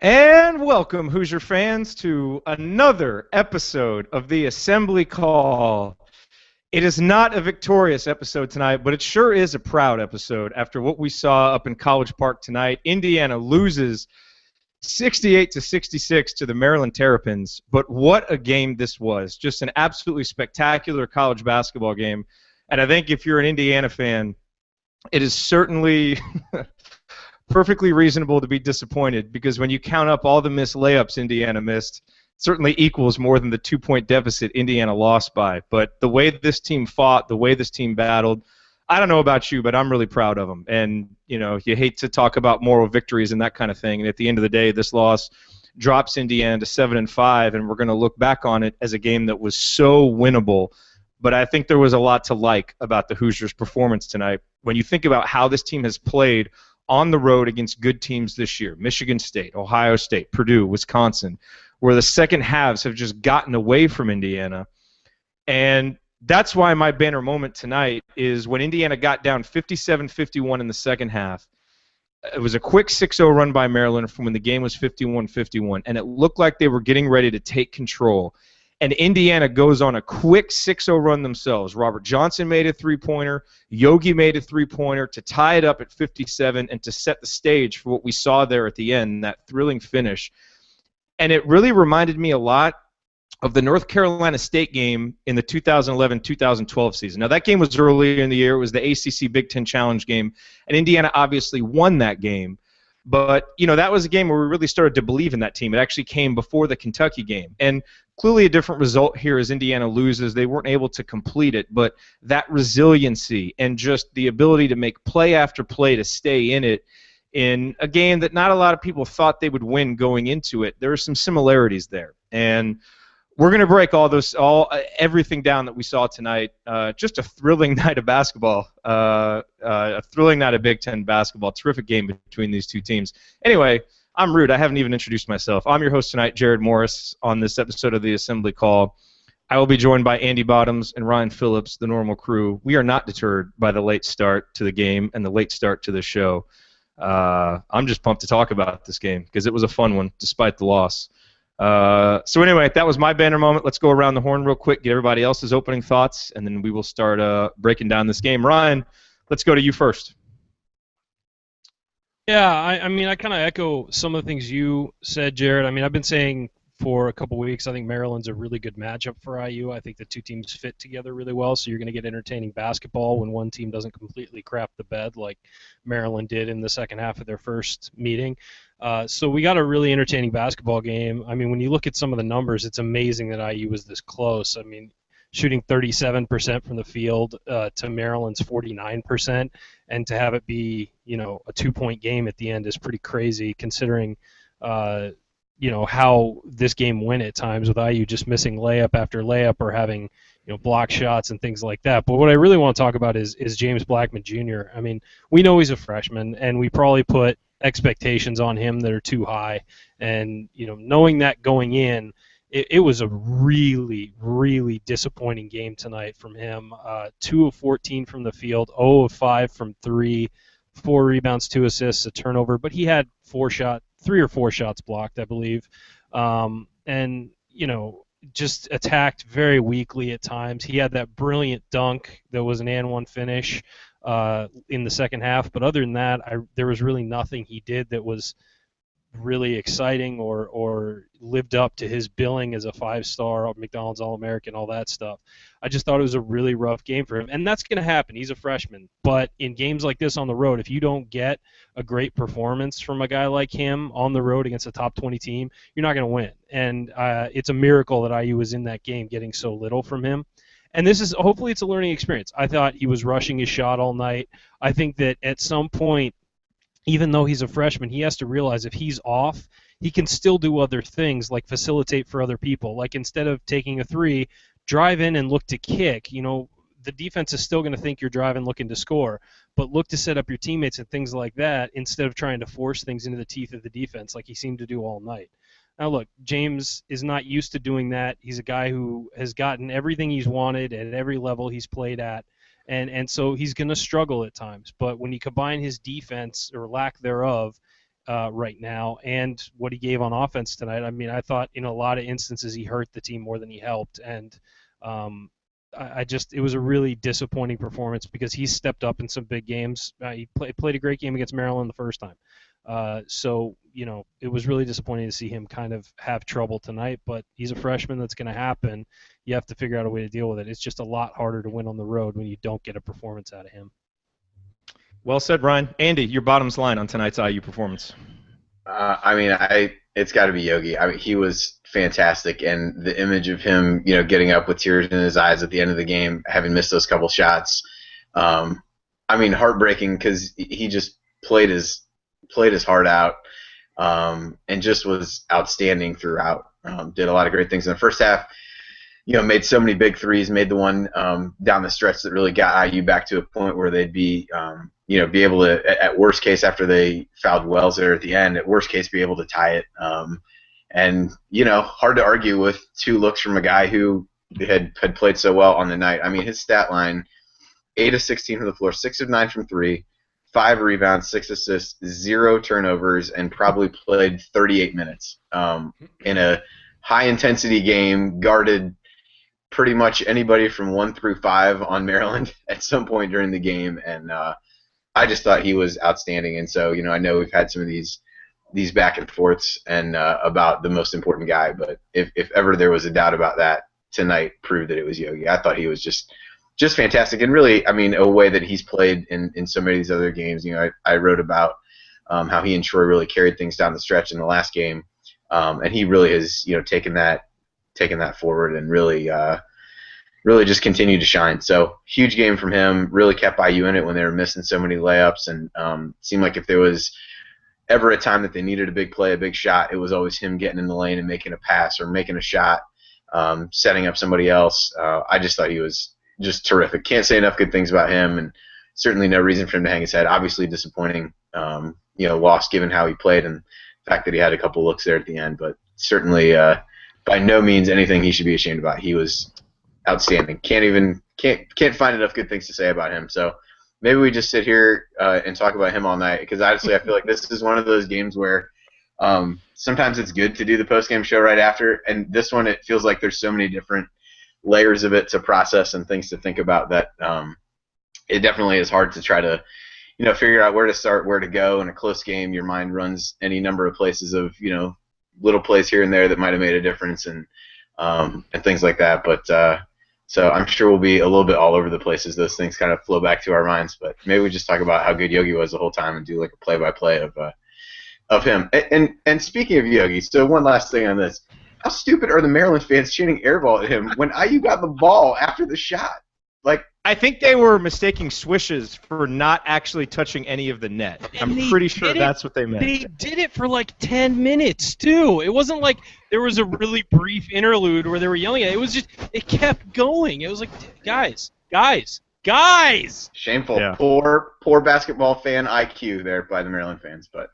And welcome, Hoosier fans, to another episode of the Assembly Call. It is not a victorious episode tonight, but it sure is a proud episode after what we saw up in College Park tonight. Indiana loses 68 to 66 to the Maryland Terrapins, but what a game this was. Just an absolutely spectacular college basketball game. And I think if you're an Indiana fan, it is certainly perfectly reasonable to be disappointed because when you count up all the missed layups Indiana missed, it certainly equals more than the 2-point deficit Indiana lost by. But the way this team fought, the way this team battled, I don't know about you, but I'm really proud of them. And, you hate to talk about moral victories and that kind of thing. And at the end of the day, this loss drops Indiana to 7-5, and we're going to look back on it as a game that was so winnable. But I think there was a lot to like about the Hoosiers' performance tonight. When you think about how this team has played on the road against good teams this year, Michigan State, Ohio State, Purdue, Wisconsin, where the second halves have just gotten away from Indiana. And that's why my banner moment tonight is when Indiana got down 57-51 in the second half. It was a quick 6-0 run by Maryland from when the game was 51-51, and it looked like they were getting ready to take control. And Indiana goes on a quick 6-0 run themselves. Robert Johnson made a three-pointer. Yogi made a three-pointer to tie it up at 57 and to set the stage for what we saw there at the end, that thrilling finish. And it really reminded me a lot of the North Carolina State game in the 2011-2012 season. Now, that game was earlier in the year. It was the ACC Big Ten Challenge game, and Indiana obviously won that game. But, that was a game where we really started to believe in that team. It actually came before the Kentucky game. And clearly a different result here as Indiana loses. They weren't able to complete it, but that resiliency and just the ability to make play after play to stay in it in a game that not a lot of people thought they would win going into it, there are some similarities there. And we're going to break everything down that we saw tonight. Just a thrilling night of basketball, a thrilling night of Big Ten basketball. Terrific game between these two teams. Anyway, I'm Rude. I haven't even introduced myself. I'm your host tonight, Jerod Morris, on this episode of the Assembly Call. I will be joined by Andy Bottoms and Ryan Phillips, the normal crew. We are not deterred by the late start to the game and the late start to the show. I'm just pumped to talk about this game because it was a fun one despite the loss. So anyway, that was my banner moment. Let's go around the horn real quick, get everybody else's opening thoughts, and then we will start breaking down this game. Ryan, let's go to you first. Yeah, I kind of echo some of the things you said, Jerod. I've been saying for a couple weeks, I think Maryland's a really good matchup for IU. I think the two teams fit together really well, so you're going to get entertaining basketball when one team doesn't completely crap the bed like Maryland did in the second half of their first meeting. So we got a really entertaining basketball game. When you look at some of the numbers, it's amazing that IU was this close. Shooting 37% from the field to Maryland's 49%, and to have it be, a 2-point game at the end is pretty crazy considering, how this game went at times with IU just missing layup after layup or having, block shots and things like that. But what I really want to talk about is James Blackman Jr. We know he's a freshman, and we probably put expectations on him that are too high. And, knowing that going in, it was a really, really disappointing game tonight from him. 2 of 14 from the field, 0 of 5 from 3, 4 rebounds, 2 assists, a turnover. But he had 3 or 4 shots blocked, I believe. Just attacked very weakly at times. He had that brilliant dunk that was an and-one finish in the second half. But other than that, there was really nothing he did that was really exciting or lived up to his billing as a 5-star McDonald's All-American, all that stuff. I just thought it was a really rough game for him, and that's going to happen. He's a freshman, but in games like this on the road, if you don't get a great performance from a guy like him on the road against a top 20 team, you're not going to win. And it's a miracle that IU was in that game getting so little from him. And hopefully it's a learning experience. I thought he was rushing his shot all night. I think that at some point, even though he's a freshman, he has to realize if he's off, he can still do other things like facilitate for other people. Like instead of taking a 3, drive in and look to kick. The defense is still going to think you're driving looking to score, but look to set up your teammates and things like that instead of trying to force things into the teeth of the defense like he seemed to do all night. Now, look, James is not used to doing that. He's a guy who has gotten everything he's wanted at every level he's played at. And so he's going to struggle at times. But when you combine his defense, or lack thereof, right now, and what he gave on offense tonight. I mean, I thought in a lot of instances he hurt the team more than he helped, and it was a really disappointing performance because he stepped up in some big games. He played a great game against Maryland the first time. So, it was really disappointing to see him kind of have trouble tonight, but he's a freshman. That's going to happen. You have to figure out a way to deal with it. It's just a lot harder to win on the road when you don't get a performance out of him. Well said, Ryan. Andy, your bottom's line on tonight's IU performance. It's got to be Yogi. I mean, he was fantastic, and the image of him, getting up with tears in his eyes at the end of the game, having missed those couple shots, heartbreaking because he just played his heart out, and just was outstanding throughout. Did a lot of great things in the first half. Made so many big threes. Made the one down the stretch that really got IU back to a point where they'd be able to, at worst case, after they fouled Wells there at the end, at worst case, be able to tie it. And hard to argue with two looks from a guy who had played so well on the night. I mean, his stat line: 8 of 16 from the floor, 6 of 9 from 3, 5 rebounds, 6 assists, 0 turnovers, and probably played 38 minutes in a high-intensity game, guarded pretty much anybody from 1 through 5 on Maryland at some point during the game, and I just thought he was outstanding. And so, I know we've had some of these back and forths and about the most important guy, but if ever there was a doubt about that, tonight proved that it was Yogi. I thought he was just fantastic, and really, a way that he's played in so many of these other games. I wrote about how he and Troy really carried things down the stretch in the last game, and he really has taken that forward and really just continued to shine. So huge game from him. Really kept IU in it when they were missing so many layups, and seemed like if there was ever a time that they needed a big play, a big shot, it was always him getting in the lane and making a pass or making a shot, setting up somebody else. I just thought he was just terrific. Can't say enough good things about him, and certainly no reason for him to hang his head. Obviously disappointing, loss given how he played and the fact that he had a couple looks there at the end, but certainly by no means anything he should be ashamed about. He was outstanding. Can't find enough good things to say about him. So maybe we just sit here and talk about him all night, because honestly I feel like this is one of those games where sometimes it's good to do the post-game show right after, and this one it feels like there's so many different layers of it to process and things to think about that it definitely is hard to try to figure out where to start, where to go. In a close game, your mind runs any number of places of little plays here and there that might have made a difference, and things like that. But so I'm sure we'll be a little bit all over the place as those things kind of flow back to our minds. But maybe we just talk about how good Yogi was the whole time and do like a play-by-play of him. And speaking of Yogi, so one last thing on this. How stupid are the Maryland fans shooting airball at him when IU got the ball after the shot? Like, I think they were mistaking swishes for not actually touching any of the net. I'm pretty sure that's what they meant. They did it for like 10 minutes, too. It wasn't like there was a really brief interlude where they were yelling at it. It was just, it kept going. It was like, guys! Shameful. Yeah. Poor basketball fan IQ there by the Maryland fans. But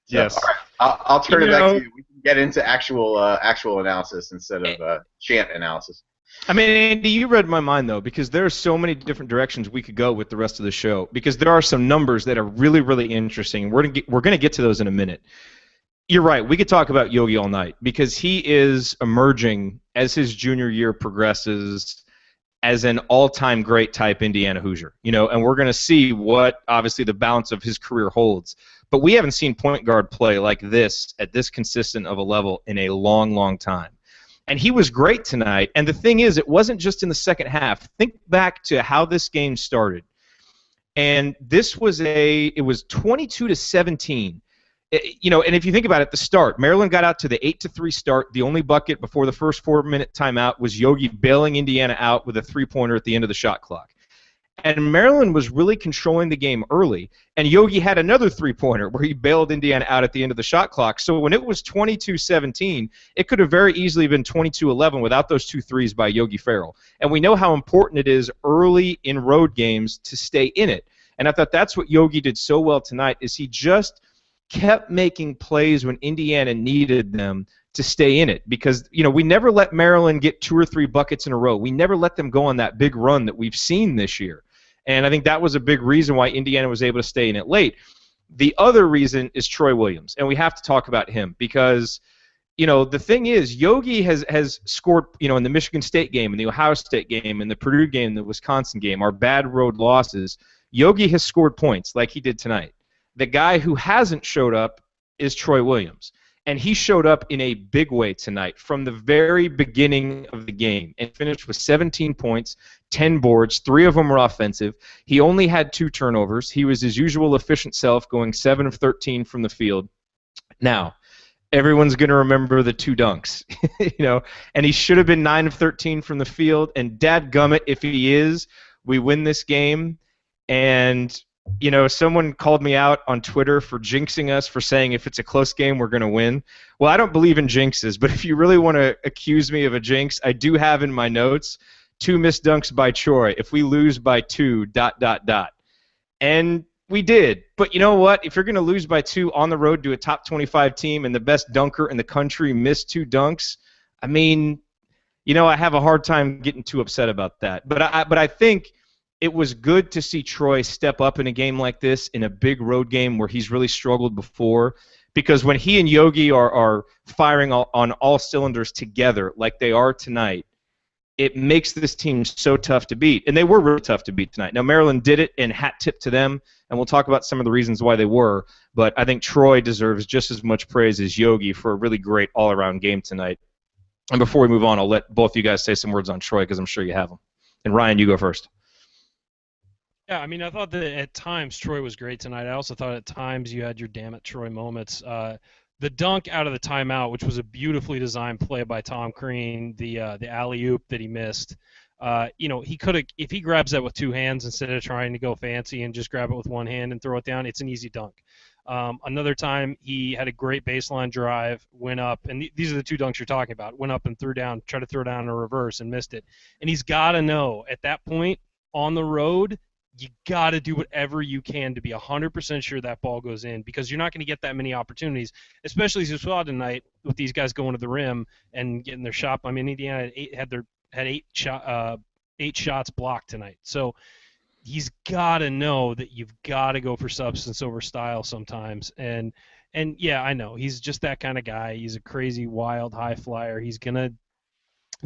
so, yes. All right, I'll turn it back to you. We can get into actual analysis instead of chant analysis. I mean, Andy, you read my mind, though, because there are so many different directions we could go with the rest of the show, because there are some numbers that are really, really interesting. We're going to get to those in a minute. You're right. We could talk about Yogi all night, because he is emerging as his junior year progresses as an all-time great type Indiana Hoosier, and we're going to see what, obviously, the balance of his career holds. But we haven't seen point guard play like this at this consistent of a level in a long, long time. And he was great tonight. And the thing is, it wasn't just in the second half. Think back to how this game started. And this was it was 22-17. And if you think about it, the start, Maryland got out to the 8-3 start. The only bucket before the first 4-minute timeout was Yogi bailing Indiana out with a three-pointer at the end of the shot clock. And Maryland was really controlling the game early, and Yogi had another three-pointer where he bailed Indiana out at the end of the shot clock. So when it was 22-17, it could have very easily been 22-11 without those two threes by Yogi Ferrell. And we know how important it is early in road games to stay in it. And I thought that's what Yogi did so well tonight, is he just kept making plays when Indiana needed them to stay in it, because we never let Maryland get 2 or 3 buckets in a row. We never let them go on that big run that we've seen this year, and I think that was a big reason why Indiana was able to stay in it late. The other reason is Troy Williams, and we have to talk about him because, the thing is, Yogi has scored, in the Michigan State game, in the Ohio State game, in the Purdue game, the Wisconsin game, our bad road losses. Yogi has scored points like he did tonight. The guy who hasn't showed up is Troy Williams. And he showed up in a big way tonight from the very beginning of the game and finished with 17 points, 10 boards, 3 of them were offensive. He only had 2 turnovers. He was his usual efficient self, going 7 of 13 from the field. Now, everyone's going to remember the 2 dunks, and he should have been 9 of 13 from the field, and dadgummit, if he is, we win this game. And someone called me out on Twitter for jinxing us, for saying if it's a close game, we're going to win. Well, I don't believe in jinxes, but if you really want to accuse me of a jinx, I do have in my notes 2 missed dunks by Troy. If we lose by 2, ... And we did. But you know what? If you're going to lose by 2 on the road to a top 25 team and the best dunker in the country missed 2 dunks, I mean, I have a hard time getting too upset about that. But I think it was good to see Troy step up in a game like this, in a big road game where he's really struggled before, because when he and Yogi are firing on all cylinders together like they are tonight, it makes this team so tough to beat. And they were really tough to beat tonight. Now, Maryland did it, and hat tip to them, and we'll talk about some of the reasons why they were, but I think Troy deserves just as much praise as Yogi for a really great all-around game tonight. And before we move on, I'll let both you guys say some words on Troy, because I'm sure you have them. And Ryan, you go first. Yeah, I mean, I thought that at times Troy was great tonight. I also thought at times you had your damn it Troy moments. The dunk out of the timeout, which was a beautifully designed play by Tom Crean, the alley-oop that he missed. He could have, if he grabs that with 2 hands instead of trying to go fancy and just grab it with 1 hand and throw it down, it's an easy dunk. Another time he had a great baseline drive, went up, and these are the 2 dunks you're talking about, went up and tried to throw down a reverse and missed it. And he's got to know at that point on the road, you got to do whatever you can to be 100% sure that ball goes in, because you're not going to get that many opportunities, especially as you saw tonight with these guys going to the rim and getting their shot. I mean, Indiana had 8 shots blocked tonight. So he's got to know that you've got to go for substance over style sometimes. And yeah, I know he's just that kind of guy. He's a crazy, wild, high flyer. He's gonna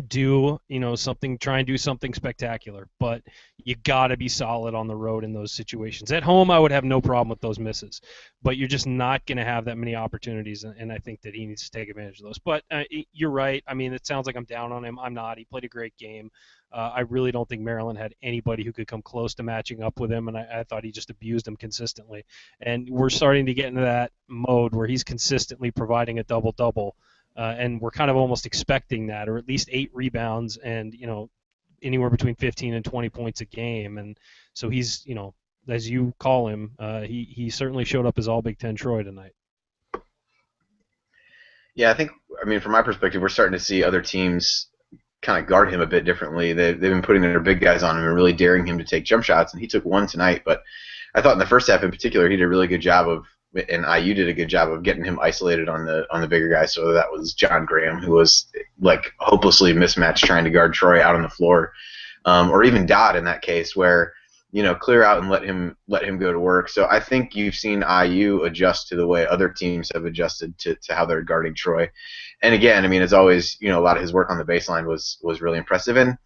do something, try and do something spectacular, but you got to be solid on the road in those situations. At home, I would have no problem with those misses, but you're just not going to have that many opportunities, and I think that he needs to take advantage of those. But you're right. I mean, it sounds like I'm down on him. I'm not. He played a great game. I really don't think Maryland had anybody who could come close to matching up with him, and I thought he just abused him consistently. And we're starting to get into that mode where he's consistently providing a double-double. And we're kind of almost expecting that, or at least 8 rebounds and, anywhere between 15 and 20 points a game. And so he's, as you call him, he certainly showed up as all Big Ten Troy tonight. Yeah, I mean, from my perspective, we're starting to see other teams kind of guard him a bit differently. They've been putting their big guys on him and really daring him to take jump shots, and he took 1 tonight. But I thought in the first half in particular, he did a really good job of, and IU did a good job of getting him isolated on the bigger guys. So that was John Graham, who was like hopelessly mismatched trying to guard Troy out on the floor, or even Dodd in that case, where clear out and let him go to work. So I think you've seen IU adjust to the way other teams have adjusted to how they're guarding Troy. And again, I mean, as always, a lot of his work on the baseline was really impressive. And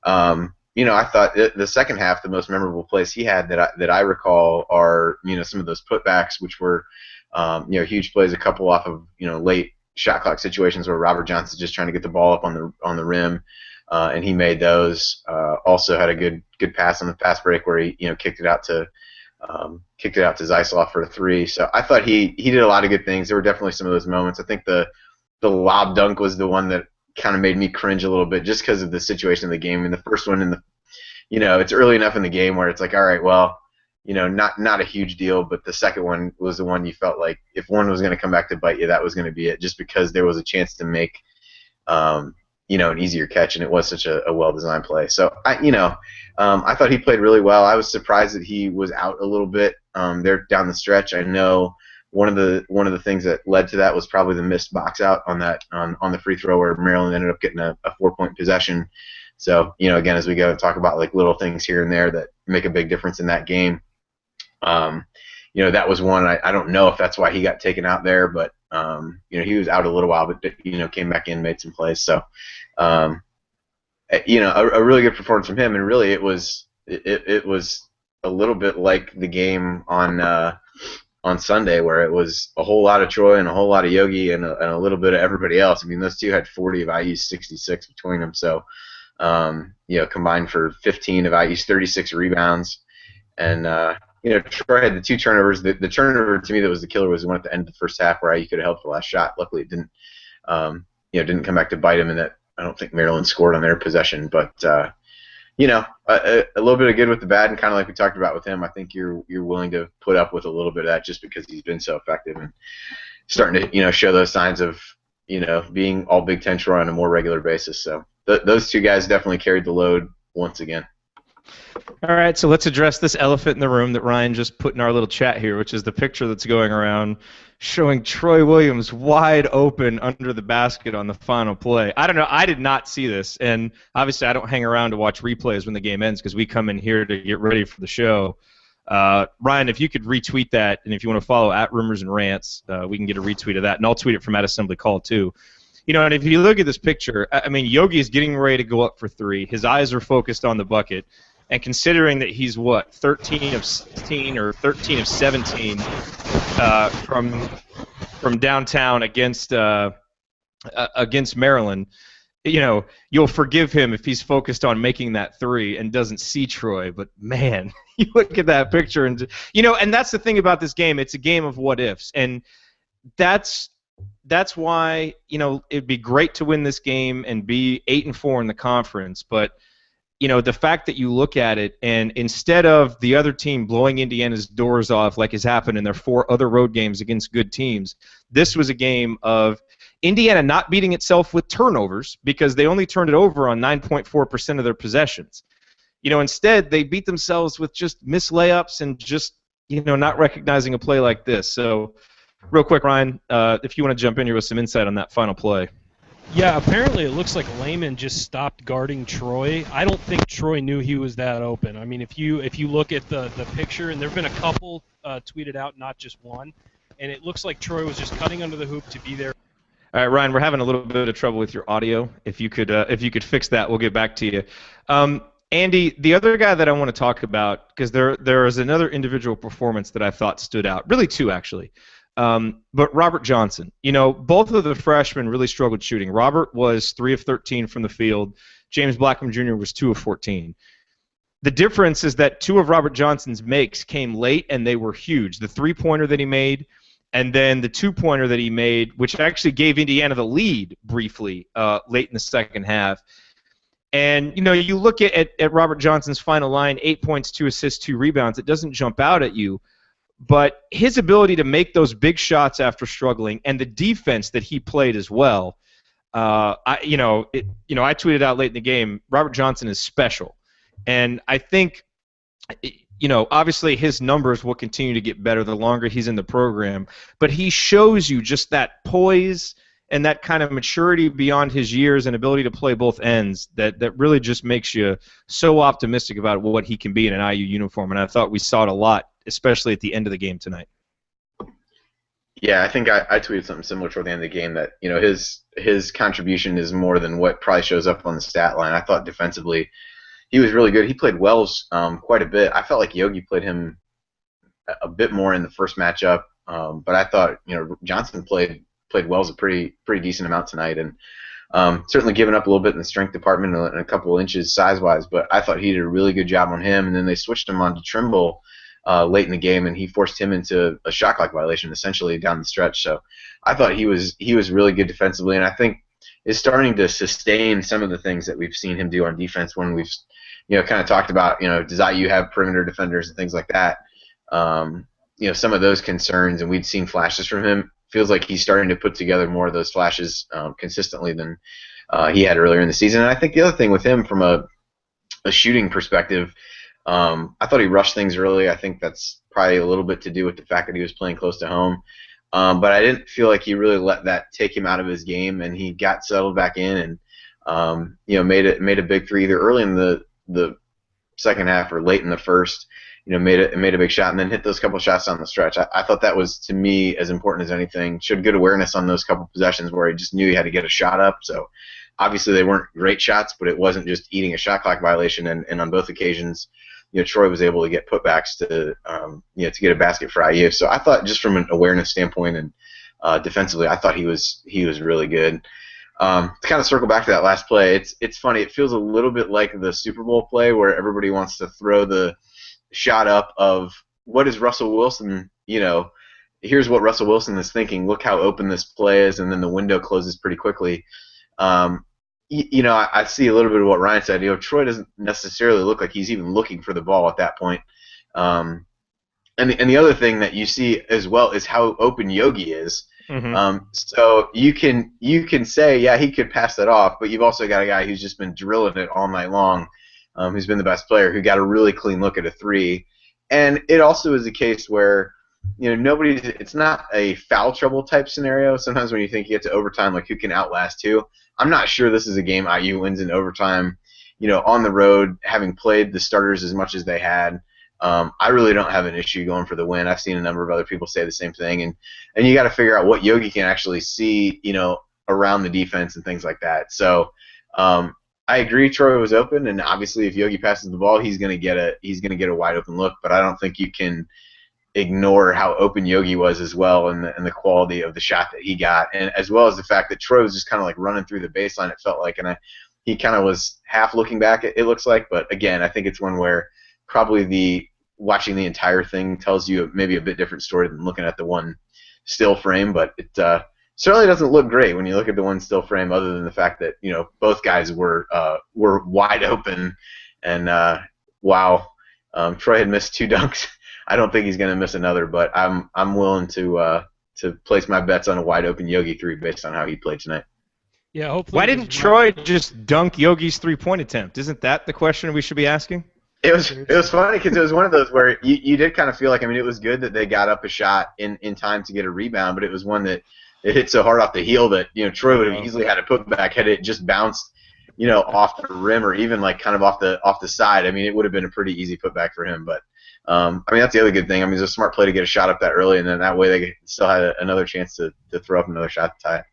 I thought the second half, the most memorable plays he had that I recall are, some of those putbacks, which were, huge plays, a couple off of, late shot clock situations where Robert Johnson's just trying to get the ball up on the rim, and he made those. Also had a good pass on the fast break where he, kicked it out to Zeisloff for a 3. So I thought he did a lot of good things. There were definitely some of those moments. I think the lob dunk was the one that kind of made me cringe a little bit just because of the situation of the game. And the first one it's early enough in the game where it's like, all right, well, not a huge deal, but the second one was the one you felt like if one was going to come back to bite you, that was going to be it, just because there was a chance to make, an easier catch, and it was such a well-designed play. So, I thought he played really well. I was surprised that he was out a little bit there down the stretch. I know one of the things that led to that was probably the missed box out on the free throw where Maryland ended up getting a 4-point possession. So, again, as we go and talk about like little things here and there that make a big difference in that game, that was one. I don't know if that's why he got taken out there, but he was out a little while, but came back in, made some plays. So a really good performance from him, and really it was a little bit like the game on Sunday, where it was a whole lot of Troy and a whole lot of Yogi and a little bit of everybody else. I mean, those two had 40 of IU's 66 between them, so combined for 15 of IU's 36 rebounds. And Troy had the 2 turnovers. The turnover to me that was the killer was the one at the end of the first half where IU could have helped the last shot. Luckily, it didn't come back to bite him, and that I don't think Maryland scored on their possession. But a little bit of good with the bad, and kind of like we talked about with him, I think you're willing to put up with a little bit of that just because he's been so effective and starting to show those signs of being all Big Ten Troy on a more regular basis. So those 2 guys definitely carried the load once again. All right, so let's address this elephant in the room that Ryan just put in our little chat here, which is the picture that's going around showing Troy Williams wide open under the basket on the final play. I don't know. I did not see this, and obviously I don't hang around to watch replays when the game ends because we come in here to get ready for the show. Ryan, if you could retweet that, and if you want to follow @Rumors and Rants, we can get a retweet of that, and I'll tweet it from @Assembly Call too. And if you look at this picture, I mean, Yogi is getting ready to go up for 3. His eyes are focused on the bucket. And considering that he's 13 of 16 or 13 of 17 from downtown against Maryland, you'll forgive him if he's focused on making that 3 and doesn't see Troy. But man, you look at that picture and and that's the thing about this game. It's a game of what ifs, and that's why it'd be great to win this game and be 8-4 in the conference, but. The fact that you look at it, and instead of the other team blowing Indiana's doors off like has happened in their 4 other road games against good teams, this was a game of Indiana not beating itself with turnovers because they only turned it over on 9.4% of their possessions. Instead, they beat themselves with just missed layups and just, not recognizing a play like this. So, real quick, Ryan, if you want to jump in here with some insight on that final play. Yeah, apparently it looks like Layman just stopped guarding Troy. I don't think Troy knew he was that open. I mean, if you look at the picture, and there have been a couple tweeted out, not just one, and it looks like Troy was just cutting under the hoop to be there. All right, Ryan, we're having a little bit of trouble with your audio. If you could fix that, we'll get back to you. Andy, the other guy that I want to talk about, because there is another individual performance that I thought stood out, really 2 actually. But Robert Johnson, both of the freshmen really struggled shooting. Robert was 3 of 13 from the field. James Blackham Jr. was 2 of 14. The difference is that 2 of Robert Johnson's makes came late, and they were huge. The 3-pointer that he made, and then the 2-pointer that he made, which actually gave Indiana the lead briefly late in the second half. And, you look at Robert Johnson's final line, 8 points, 2 assists, 2 rebounds. It doesn't jump out at you. But his ability to make those big shots after struggling, and the defense that he played as well, I tweeted out late in the game, Robert Johnson is special, and I think, obviously his numbers will continue to get better the longer he's in the program, but he shows you just that poise and that kind of maturity beyond his years and ability to play both ends that really just makes you so optimistic about what he can be in an IU uniform, and I thought we saw it a lot, especially at the end of the game tonight. Yeah, I think I tweeted something similar toward the end of the game that his contribution is more than what probably shows up on the stat line. I thought defensively he was really good. He played Wells quite a bit. I felt like Yogi played him a bit more in the first matchup, but I thought Johnson played Wells a pretty decent amount tonight, and certainly given up a little bit in the strength department and a couple of inches size-wise, but I thought he did a really good job on him, and then they switched him on to Trimble late in the game, and he forced him into a shot clock violation essentially down the stretch. So I thought he was really good defensively, and I think is starting to sustain some of the things that we've seen him do on defense when we've kind of talked about does IU have perimeter defenders and things like that. Some of those concerns, and we'd seen flashes from him. Feels like he's starting to put together more of those flashes consistently than he had earlier in the season. And I think the other thing with him from a shooting perspective, I thought he rushed things early. I think that's probably a little bit to do with the fact that he was playing close to home. But I didn't feel like he really let that take him out of his game, and he got settled back in and made a big 3 either early in the second half or late in the first. Made a big shot and then hit those couple shots down the stretch. I thought that was, to me, as important as anything. Showed good awareness on those couple possessions where he just knew he had to get a shot up. So obviously they weren't great shots, but it wasn't just eating a shot clock violation. And on both occasions, Troy was able to get putbacks to get a basket for IU. So I thought, just from an awareness standpoint and defensively, I thought he was really good. To kind of circle back to that last play, it's funny. It feels a little bit like the Super Bowl play where everybody wants to throw the shot up of what is Russell Wilson, here's what Russell Wilson is thinking, look how open this play is, and then the window closes pretty quickly. I see a little bit of what Ryan said. Troy doesn't necessarily look like he's even looking for the ball at that point. And the other thing that you see as well is how open Yogi is. Mm-hmm. So you can say, yeah, he could pass that off, but you've also got a guy who's just been drilling it all night long, who's been the best player, who got a really clean look at a three. And it also is a case where, it's not a foul trouble type scenario. Sometimes when you think you get to overtime, like who can outlast who, I'm not sure this is a game IU wins in overtime, on the road, having played the starters as much as they had. I really don't have an issue going for the win. I've seen a number of other people say the same thing, and you got to figure out what Yogi can actually see, around the defense and things like that. So I agree, Troy was open, and obviously if Yogi passes the ball, he's going to get a wide open look. But I don't think you can ignore how open Yogi was as well, and the quality of the shot that he got, and as well as the fact that Troy was just kind of like running through the baseline. It felt like, and he kind of was half looking back. It looks like, but again, I think it's one where probably watching the entire thing tells you maybe a bit different story than looking at the one still frame, but it certainly doesn't look great when you look at the one still frame, other than the fact that both guys were wide open, and Troy had missed 2 dunks. I don't think he's going to miss another, but I'm willing to place my bets on a wide open Yogi 3 based on how he played tonight. Yeah, hopefully. Why didn't Troy just dunk Yogi's 3-point attempt? Isn't that the question we should be asking? It was funny because it was one of those where you did kind of feel like, it was good that they got up a shot in time to get a rebound, but it was one that it hit so hard off the heel that Troy would have easily had a putback had it just bounced off the rim, or even like kind of off the side. It would have been a pretty easy putback for him. But that's the other good thing. It's a smart play to get a shot up that early, and then that way they still had another chance to throw up another shot to tie it.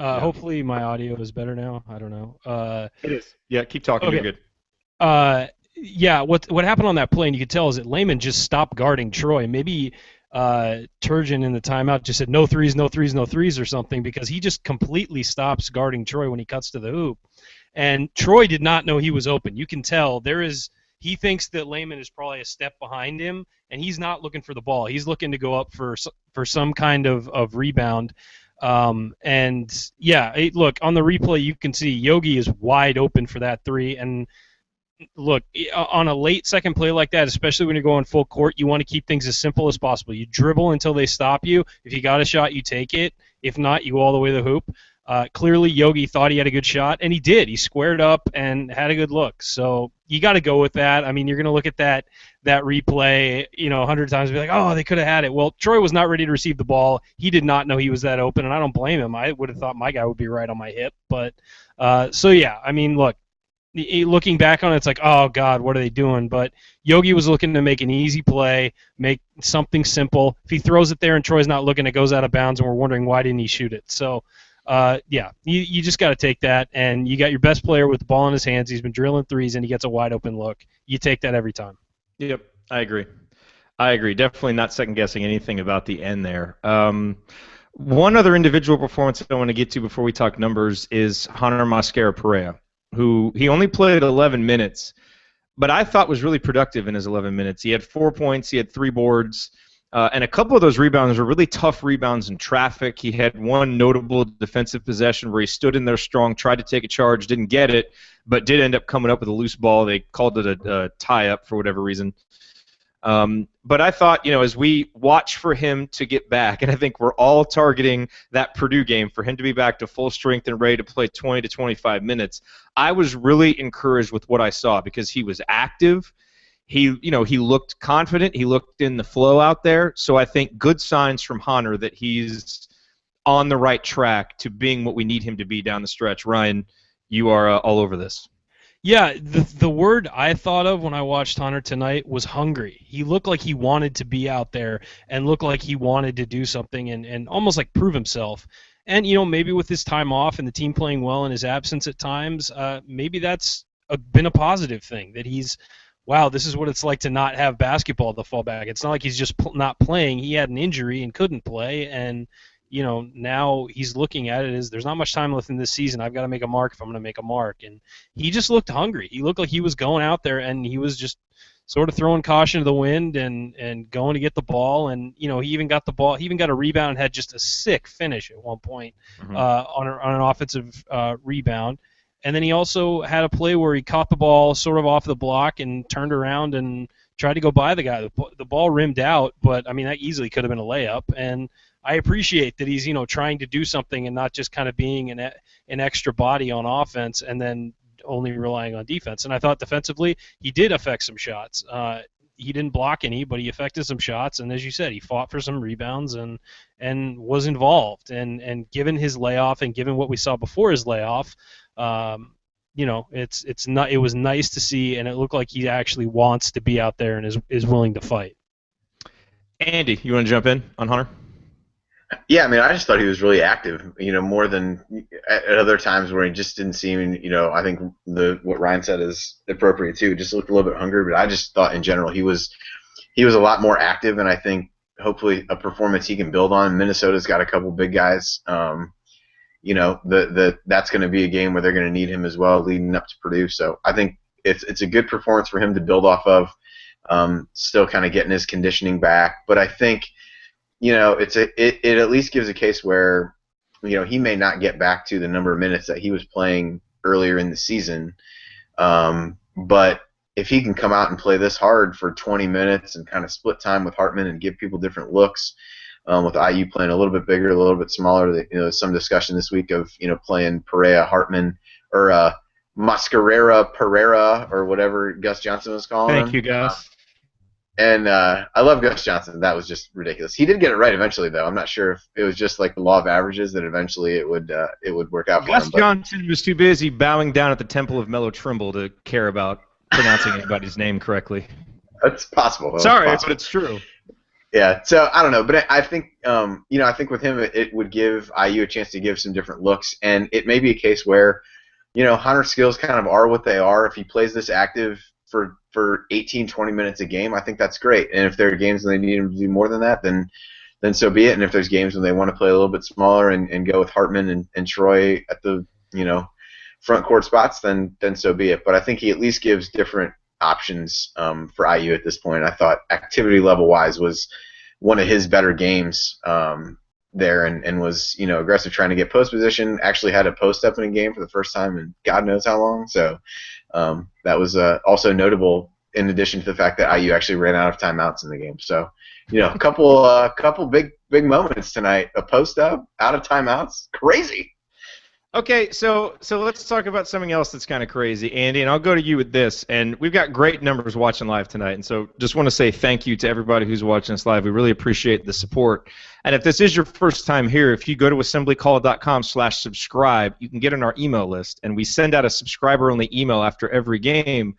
Hopefully my audio is better now. I don't know. It is. Yeah, keep talking. Okay. You're good. Yeah, what happened on that play, and you could tell, is that Layman just stopped guarding Troy. Maybe Turgeon in the timeout just said no threes, no threes, no threes or something, because he just completely stops guarding Troy when he cuts to the hoop. And Troy did not know he was open. You can tell he thinks that Layman is probably a step behind him, and he's not looking for the ball. He's looking to go up for some kind of rebound. And yeah, look, on the replay you can see Yogi is wide open for that three, and look, on a late second play like that, especially when you're going full court, you want to keep things as simple as possible. You dribble until they stop you. If you got a shot, you take it. If not, you go all the way to the hoop. Clearly, Yogi thought he had a good shot, and he did. He squared up and had a good look. So you got to go with that. You're going to look at that replay, 100 times and be like, oh, they could have had it. Well, Troy was not ready to receive the ball. He did not know he was that open, and I don't blame him. I would have thought my guy would be right on my hip. But so yeah, look. Looking back on it, it's like, oh, God, what are they doing? But Yogi was looking to make an easy play, make something simple. If he throws it there and Troy's not looking, it goes out of bounds, and we're wondering why didn't he shoot it. So, yeah, you just got to take that, and you got your best player with the ball in his hands. He's been drilling threes, and he gets a wide-open look. You take that every time. Yep, I agree. Definitely not second-guessing anything about the end there. One other individual performance I want to get to before we talk numbers is Hunter Mosquera-Perea, who he only played 11 minutes, but I thought was really productive in his 11 minutes. He had 4 points, he had 3 boards, and a couple of those rebounds were really tough rebounds in traffic. He had one notable defensive possession where he stood in there strong, tried to take a charge, didn't get it, but did end up coming up with a loose ball. They called it a tie-up for whatever reason. But I thought, as we watch for him to get back, and I think we're all targeting that Purdue game for him to be back to full strength and ready to play 20 to 25 minutes, I was really encouraged with what I saw because he was active. He looked confident. He looked in the flow out there. So I think good signs from Hunter that he's on the right track to being what we need him to be down the stretch. Ryan, you are all over this. Yeah, the word I thought of when I watched Hunter tonight was hungry. He looked like he wanted to be out there and looked like he wanted to do something and almost like prove himself. And, maybe with his time off and the team playing well in his absence at times, maybe that's been a positive thing, that he's, wow, this is what it's like to not have basketball to fall back. It's not like he's just not playing. He had an injury and couldn't play, and now he's looking at it as there's not much time left in this season. I've got to make a mark if I'm going to make a mark. And he just looked hungry. He looked like he was going out there and he was just sort of throwing caution to the wind and going to get the ball. And, he even got the ball. He even got a rebound and had just a sick finish at one point on an offensive rebound. And then he also had a play where he caught the ball sort of off the block and turned around and tried to go by the guy. The ball rimmed out, but, that easily could have been a layup. And I appreciate that he's, trying to do something and not just kind of being an extra body on offense and then only relying on defense. And I thought defensively he did affect some shots. He didn't block any, but he affected some shots. And as you said, he fought for some rebounds and was involved. And given his layoff and given what we saw before his layoff, it was nice to see, and it looked like he actually wants to be out there and is willing to fight. Andy, you want to jump in on Hunter? Yeah, I just thought he was really active, more than at other times where he just didn't seem, I think what Ryan said is appropriate too. Just looked a little bit hungry, but I just thought in general he was a lot more active, and I think hopefully a performance he can build on. Minnesota's got a couple big guys. That's going to be a game where they're going to need him as well, leading up to Purdue. So I think it's a good performance for him to build off of. Still kind of getting his conditioning back, but I think. It at least gives a case where, he may not get back to the number of minutes that he was playing earlier in the season. But if he can come out and play this hard for 20 minutes and kind of split time with Hartman and give people different looks, with IU playing a little bit bigger, a little bit smaller, some discussion this week of, playing Perea, Hartman, or Mascarera, Pereira, or whatever Gus Johnson was calling him. Thank you, Gus. And I love Gus Johnson. That was just ridiculous. He did get it right eventually, though. I'm not sure if it was just like the law of averages that eventually it would work out for him. Gus Johnson was too busy bowing down at the temple of Mellow Trimble to care about pronouncing anybody's name correctly. That's possible. Sorry, but it's true. Yeah. So I don't know, but I think I think with him it would give IU a chance to give some different looks, and it may be a case where Hunter's skills kind of are what they are. If he plays this active for 18, 20 minutes a game, I think that's great. And if there are games when they need him to do more than that, then so be it. And if there's games when they want to play a little bit smaller and go with Hartman and Troy at the front court spots, then so be it. But I think he at least gives different options for IU at this point. I thought activity level wise was one of his better games there, and was aggressive trying to get post position. Actually had a post up in a game for the first time in God knows how long. So that was also notable, in addition to the fact that IU actually ran out of timeouts in the game. So, a couple big moments tonight. A post up, out of timeouts, crazy. Okay, so let's talk about something else that's kind of crazy, Andy, and I'll go to you with this. And we've got great numbers watching live tonight, and so just want to say thank you to everybody who's watching us live. We really appreciate the support. And if this is your first time here, if you go to assemblycall.com/subscribe, you can get on our email list, and we send out a subscriber-only email after every game,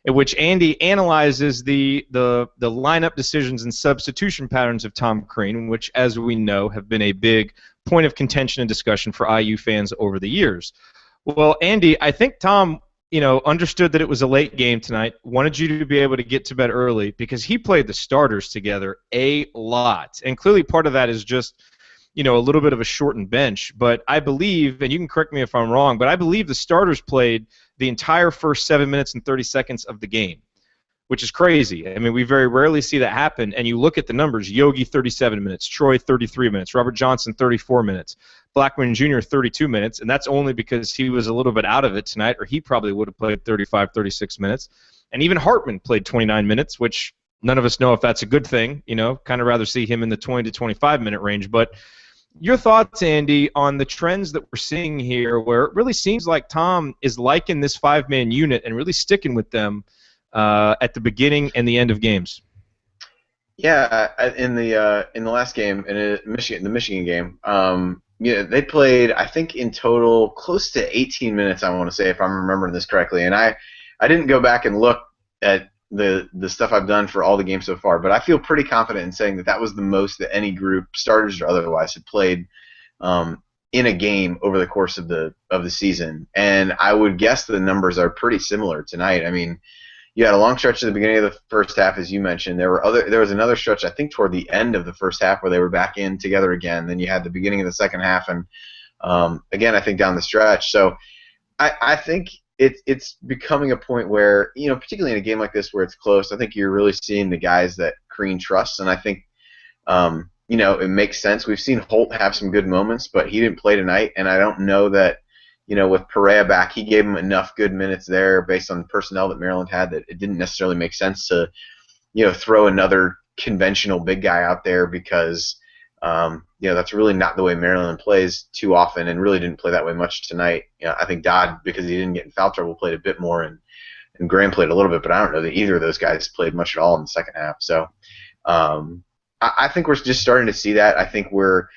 in which Andy analyzes the lineup decisions and substitution patterns of Tom Crean, which, as we know, have been a big point of contention and discussion for IU fans over the years. Well, Andy, I think Tom, understood that it was a late game tonight, wanted you to be able to get to bed early because he played the starters together a lot. And clearly part of that is just, a little bit of a shortened bench. But I believe, and you can correct me if I'm wrong, but I believe the starters played the entire first 7 minutes and 30 seconds of the game, which is crazy. I mean, we very rarely see that happen. And you look at the numbers: Yogi 37 minutes, Troy 33 minutes, Robert Johnson 34 minutes, Blackman Jr. 32 minutes, and that's only because he was a little bit out of it tonight, or he probably would have played 35, 36 minutes. And even Hartman played 29 minutes, which none of us know if that's a good thing. Kind of rather see him in the 20 to 25-minute range. But your thoughts, Andy, on the trends that we're seeing here, where it really seems like Tom is liking this five-man unit and really sticking with them at the beginning and the end of games. Yeah, in the last game, in the Michigan game, they played, I think, in total close to 18 minutes, I want to say, if I'm remembering this correctly. And I didn't go back and look at the stuff I've done for all the games so far, but I feel pretty confident in saying that that was the most that any group, starters or otherwise, had played in a game over the course of the season. And I would guess the numbers are pretty similar tonight. I mean, you had a long stretch at the beginning of the first half, as you mentioned. There was another stretch, I think, toward the end of the first half where they were back in together again. Then you had the beginning of the second half, and again, I think down the stretch. So I think it's becoming a point where, particularly in a game like this where it's close, I think you're really seeing the guys that Crean trusts, and I think it makes sense. We've seen Holt have some good moments, but he didn't play tonight, and I don't know that, with Perea back, he gave him enough good minutes there based on the personnel that Maryland had that it didn't necessarily make sense to, throw another conventional big guy out there because, that's really not the way Maryland plays too often, and really didn't play that way much tonight. I think Dodd, because he didn't get in foul trouble, played a bit more, and Graham played a little bit, but I don't know that either of those guys played much at all in the second half. So I think we're just starting to see that. I think we're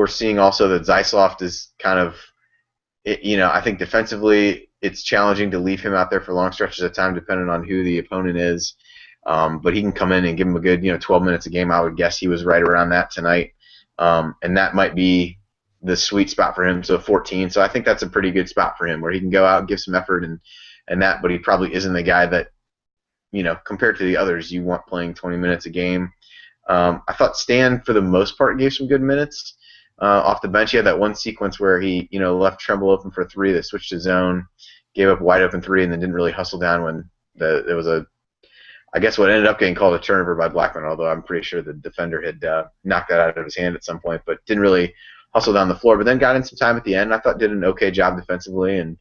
seeing also that Zeisloft is kind of, I think defensively it's challenging to leave him out there for long stretches of time depending on who the opponent is. But he can come in and give him a good, 12 minutes a game. I would guess he was right around that tonight. And that might be the sweet spot for him, so 14. So I think that's a pretty good spot for him where he can go out and give some effort and that, but he probably isn't the guy that, compared to the others, you want playing 20 minutes a game. I thought Stan, for the most part, gave some good minutes. Off the bench, he had that one sequence where he, left Tremble open for three, that switched to zone, gave up a wide open three, and then didn't really hustle down when there was I guess what ended up getting called a turnover by Blackman, although I'm pretty sure the defender had knocked that out of his hand at some point, but didn't really hustle down the floor. But then got in some time at the end. I thought did an okay job defensively and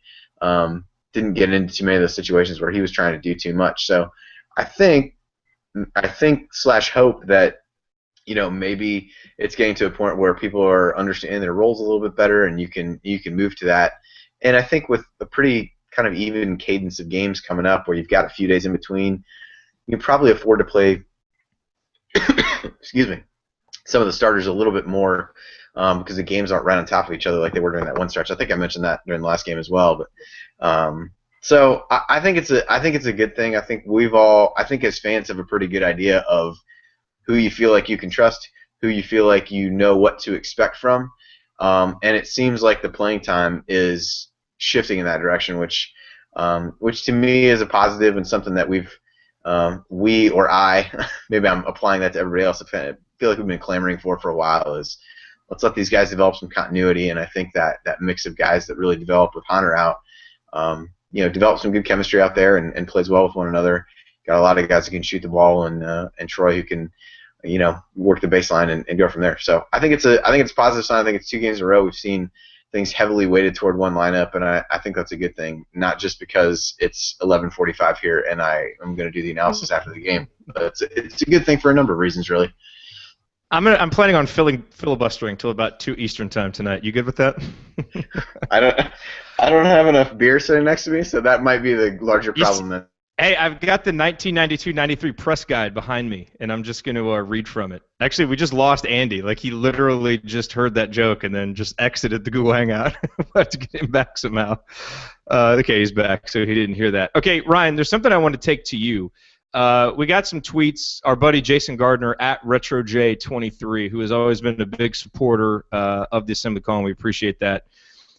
didn't get into too many of those situations where he was trying to do too much. So I think / hope that maybe it's getting to a point where people are understanding their roles a little bit better, and you can move to that. And I think with a pretty kind of even cadence of games coming up, where you've got a few days in between, you can probably afford to play, excuse me, some of the starters a little bit more because the games aren't right on top of each other like they were during that one stretch. I think I mentioned that during the last game as well. But so I think it's a good thing. I think as fans have a pretty good idea of who you feel like you can trust, who you feel like you know what to expect from, and it seems like the playing time is shifting in that direction, which to me is a positive and something that we or I, maybe I'm applying that to everybody else, I feel like we've been clamoring for a while, is let's let these guys develop some continuity, and I think that mix of guys that really developed with Hunter out, developed some good chemistry out there and plays well with one another. Got a lot of guys who can shoot the ball, and Troy who can, work the baseline and go from there. So I think it's a positive sign. I think it's 2 games in a row we've seen things heavily weighted toward one lineup, and I think that's a good thing. Not just because it's 11:45 here and I'm going to do the analysis after the game, but it's a good thing for a number of reasons, really. I'm planning on filibustering till about 2 Eastern time tonight. You good with that? I don't have enough beer sitting next to me, so that might be the larger problem then. Hey, I've got the 1992-93 press guide behind me, and I'm just going to read from it. Actually, we just lost Andy. Like, he literally just heard that joke and then just exited the Google Hangout. We'll have to get him back somehow. Okay, he's back, so he didn't hear that. Okay, Ryan, there's something I want to take to you. We got some tweets. Our buddy Jason Gardner at RetroJ23, who has always been a big supporter of the Assembly Call, and we appreciate that.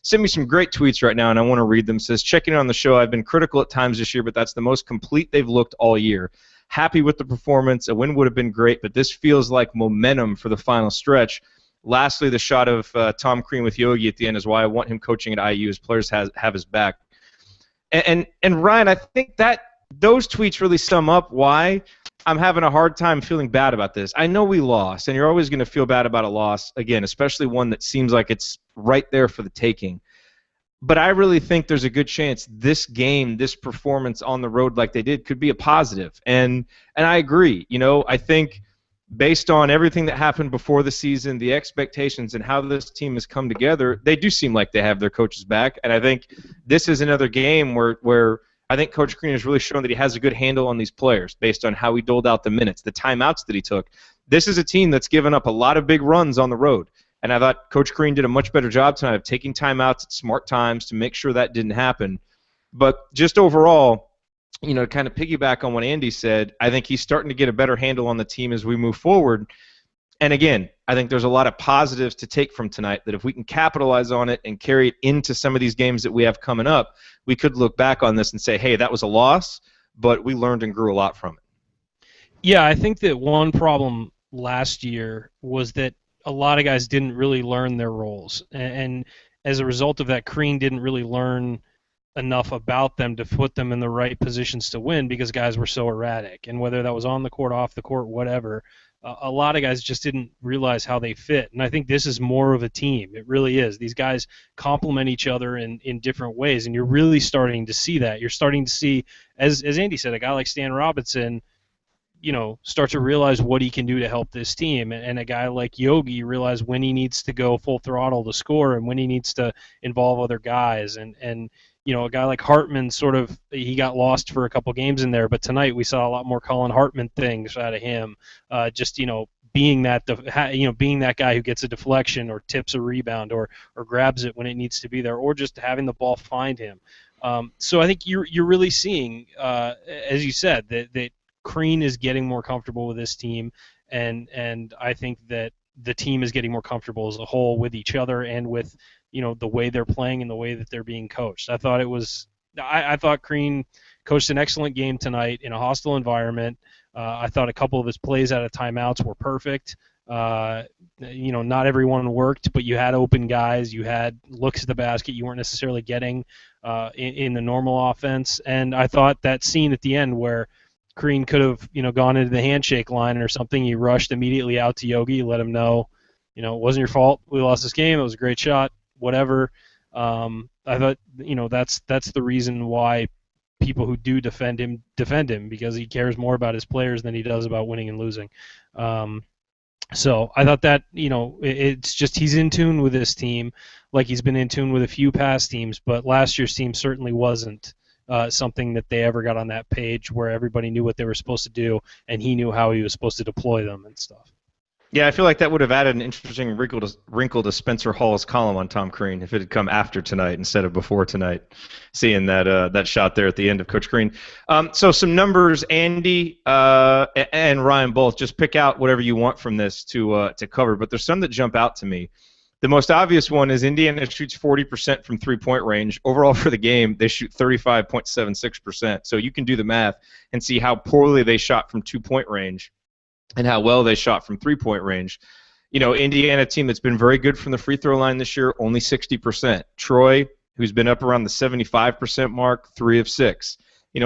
Send me some great tweets right now, and I want to read them. Says, checking in on the show. I've been critical at times this year, but that's the most complete they've looked all year. Happy with the performance. A win would have been great, but this feels like momentum for the final stretch. Lastly, the shot of Tom Crean with Yogi at the end is why I want him coaching at IU. His players have his back. And Ryan, I think that those tweets really sum up why I'm having a hard time feeling bad about this. I know we lost, and you're always going to feel bad about a loss, again, especially one that seems like it's right there for the taking. But I really think there's a good chance this game, this performance on the road like they did, could be a positive. And I agree. I think based on everything that happened before the season, the expectations and how this team has come together, they do seem like they have their coaches back. And I think this is another game where I think Coach Crean has really shown that he has a good handle on these players based on how he doled out the minutes, the timeouts that he took. This is a team that's given up a lot of big runs on the road. And I thought Coach Crean did a much better job tonight of taking timeouts at smart times to make sure that didn't happen. But just overall, to kind of piggyback on what Andy said, I think he's starting to get a better handle on the team as we move forward. And again, I think there's a lot of positives to take from tonight that if we can capitalize on it and carry it into some of these games that we have coming up, we could look back on this and say, hey, that was a loss, but we learned and grew a lot from it. Yeah, I think that one problem last year was that a lot of guys didn't really learn their roles. And as a result of that, Crean didn't really learn enough about them to put them in the right positions to win because guys were so erratic. And whether that was on the court, off the court, whatever, a lot of guys just didn't realize how they fit. And I think this is more of a team. It really is. These guys complement each other in different ways, and you're really starting to see that. You're starting to see, as Andy said, a guy like Stan Robinson, start to realize what he can do to help this team. And a guy like Yogi realize when he needs to go full throttle to score and when he needs to involve other guys. And a guy like Hartman he got lost for a couple games in there, but tonight we saw a lot more Colin Hartman things out of him. Being that guy who gets a deflection or tips a rebound or grabs it when it needs to be there, or just having the ball find him. So I think you're really seeing, as you said, that Crean is getting more comfortable with this team, and I think that the team is getting more comfortable as a whole with each other and with the way they're playing and the way that they're being coached. I thought Crean coached an excellent game tonight in a hostile environment. I thought a couple of his plays out of timeouts were perfect. Not everyone worked, but you had open guys. You had looks at the basket you weren't necessarily getting in the normal offense. And I thought that scene at the end where Crean could have, gone into the handshake line or something, he rushed immediately out to Yogi, let him know, it wasn't your fault. We lost this game. It was a great shot. Whatever. I thought, that's the reason why people who do defend him, because he cares more about his players than he does about winning and losing. So I thought that, it's just he's in tune with this team like he's been in tune with a few past teams, but last year's team certainly wasn't something that they ever got on that page where everybody knew what they were supposed to do and he knew how he was supposed to deploy them and stuff. Yeah, I feel like that would have added an interesting wrinkle to Spencer Hall's column on Tom Crean if it had come after tonight instead of before tonight, seeing that shot there at the end of Coach Crean. So some numbers, Andy and Ryan both. Just pick out whatever you want from this to cover, but there's some that jump out to me. The most obvious one is Indiana shoots 40% from three-point range. Overall for the game, they shoot 35.76%. So you can do the math and see how poorly they shot from two-point range and how well they shot from three-point range. Indiana team that's been very good from the free throw line this year, only 60%. Troy, who's been up around the 75% mark, 3 of 6.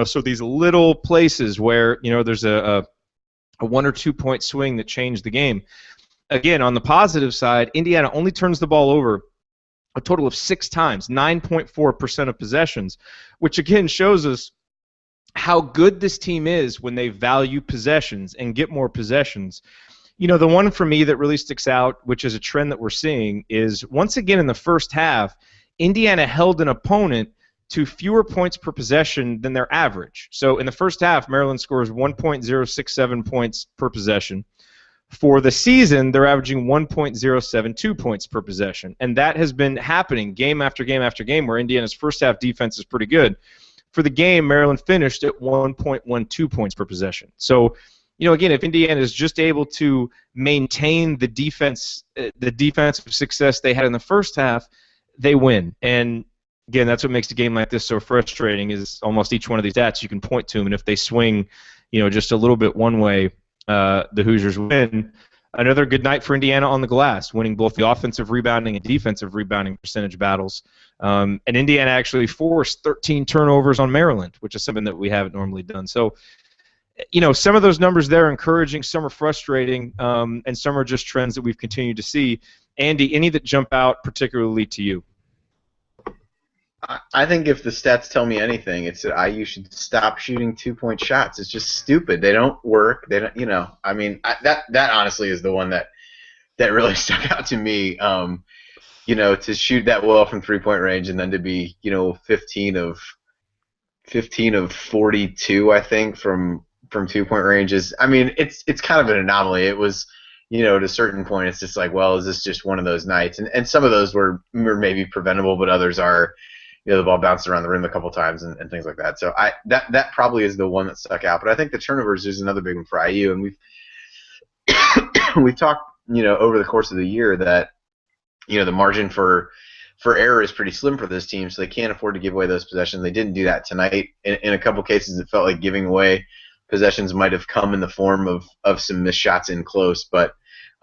So these little places where, there's a 1 or 2 point swing that changed the game. Again, on the positive side, Indiana only turns the ball over a total of 6 times, 9.4% of possessions, which again shows us how good this team is when they value possessions and get more possessions. The one for me that really sticks out, which is a trend that we're seeing, is once again in the first half, Indiana held an opponent to fewer points per possession than their average. So in the first half, Maryland scores 1.067 points per possession. For the season, they're averaging 1.072 points per possession, and that has been happening game after game after game where Indiana's first half defense is pretty good. For the game, Maryland finished at 1.12 points per possession. So, again, if Indiana is just able to maintain the defensive success they had in the first half, they win. And again, that's what makes a game like this so frustrating is almost each one of these stats you can point to them, and if they swing, just a little bit one way, the Hoosiers win. Another good night for Indiana on the glass, winning both the offensive rebounding and defensive rebounding percentage battles. And Indiana actually forced 13 turnovers on Maryland, which is something that we haven't normally done. So, some of those numbers there are encouraging, some are frustrating, and some are just trends that we've continued to see. Andy, any that jump out particularly to you? I think if the stats tell me anything, it's that IU should stop shooting 2-point shots. It's just stupid. They don't work. They don't. That honestly is the one that really stuck out to me. To shoot that well from 3-point range and then to be 15 of 42, I think, from 2-point range is. It's kind of an anomaly. It was at a certain point, it's just like, well, is this just one of those nights? And some of those were maybe preventable, but others are, the ball bounced around the rim a couple times and things like that. So that probably is the one that stuck out. But I think the turnovers is another big one for IU, and we've talked, over the course of the year that, the margin for error is pretty slim for this team, so they can't afford to give away those possessions. They didn't do that tonight. In a couple cases, it felt like giving away possessions might have come in the form of some missed shots in close, but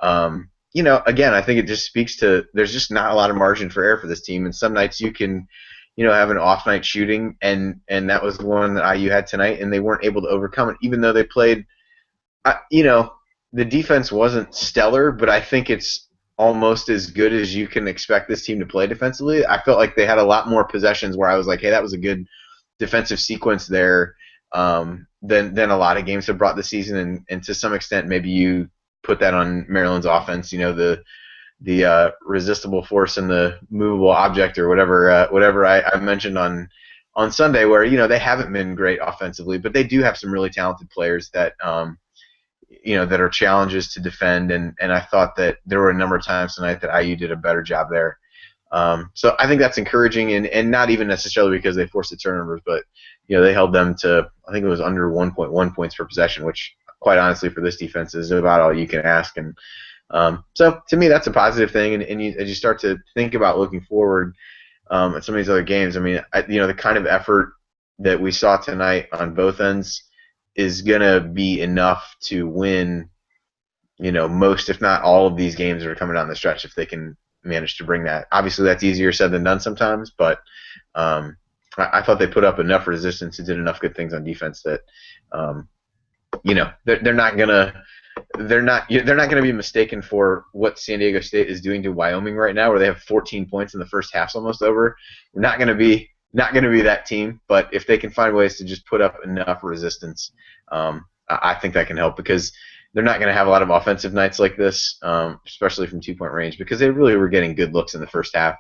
again, I think it just speaks to there's just not a lot of margin for error for this team, and some nights you can, have an off night shooting, and that was the one that IU had tonight, and they weren't able to overcome it, even though they played, the defense wasn't stellar, but I think it's almost as good as you can expect this team to play defensively. I felt like they had a lot more possessions where I was like, hey, that was a good defensive sequence there, than a lot of games have brought this season, and to some extent maybe you put that on Maryland's offense, the resistible force and the movable object or whatever I mentioned on Sunday, where they haven't been great offensively, but they do have some really talented players that that are challenges to defend, and I thought that there were a number of times tonight that IU did a better job there. So I think that's encouraging, and not even necessarily because they forced the turnovers, but they held them to, I think it was under 1.1 points per possession, which quite honestly for this defense is about all you can ask. And so to me that's a positive thing, and as you start to think about looking forward at some of these other games, I mean, the kind of effort that we saw tonight on both ends is going to be enough to win, most, if not all, of these games that are coming down the stretch if they can manage to bring that. Obviously, that's easier said than done sometimes, but I thought they put up enough resistance and did enough good things on defense that, they're not gonna be mistaken for what San Diego State is doing to Wyoming right now, where they have 14 points in the first half's almost over. They're not gonna be that team, but if they can find ways to just put up enough resistance, I think that can help, because they're not going to have a lot of offensive nights like this, especially from 2-point range, because they really were getting good looks in the first half.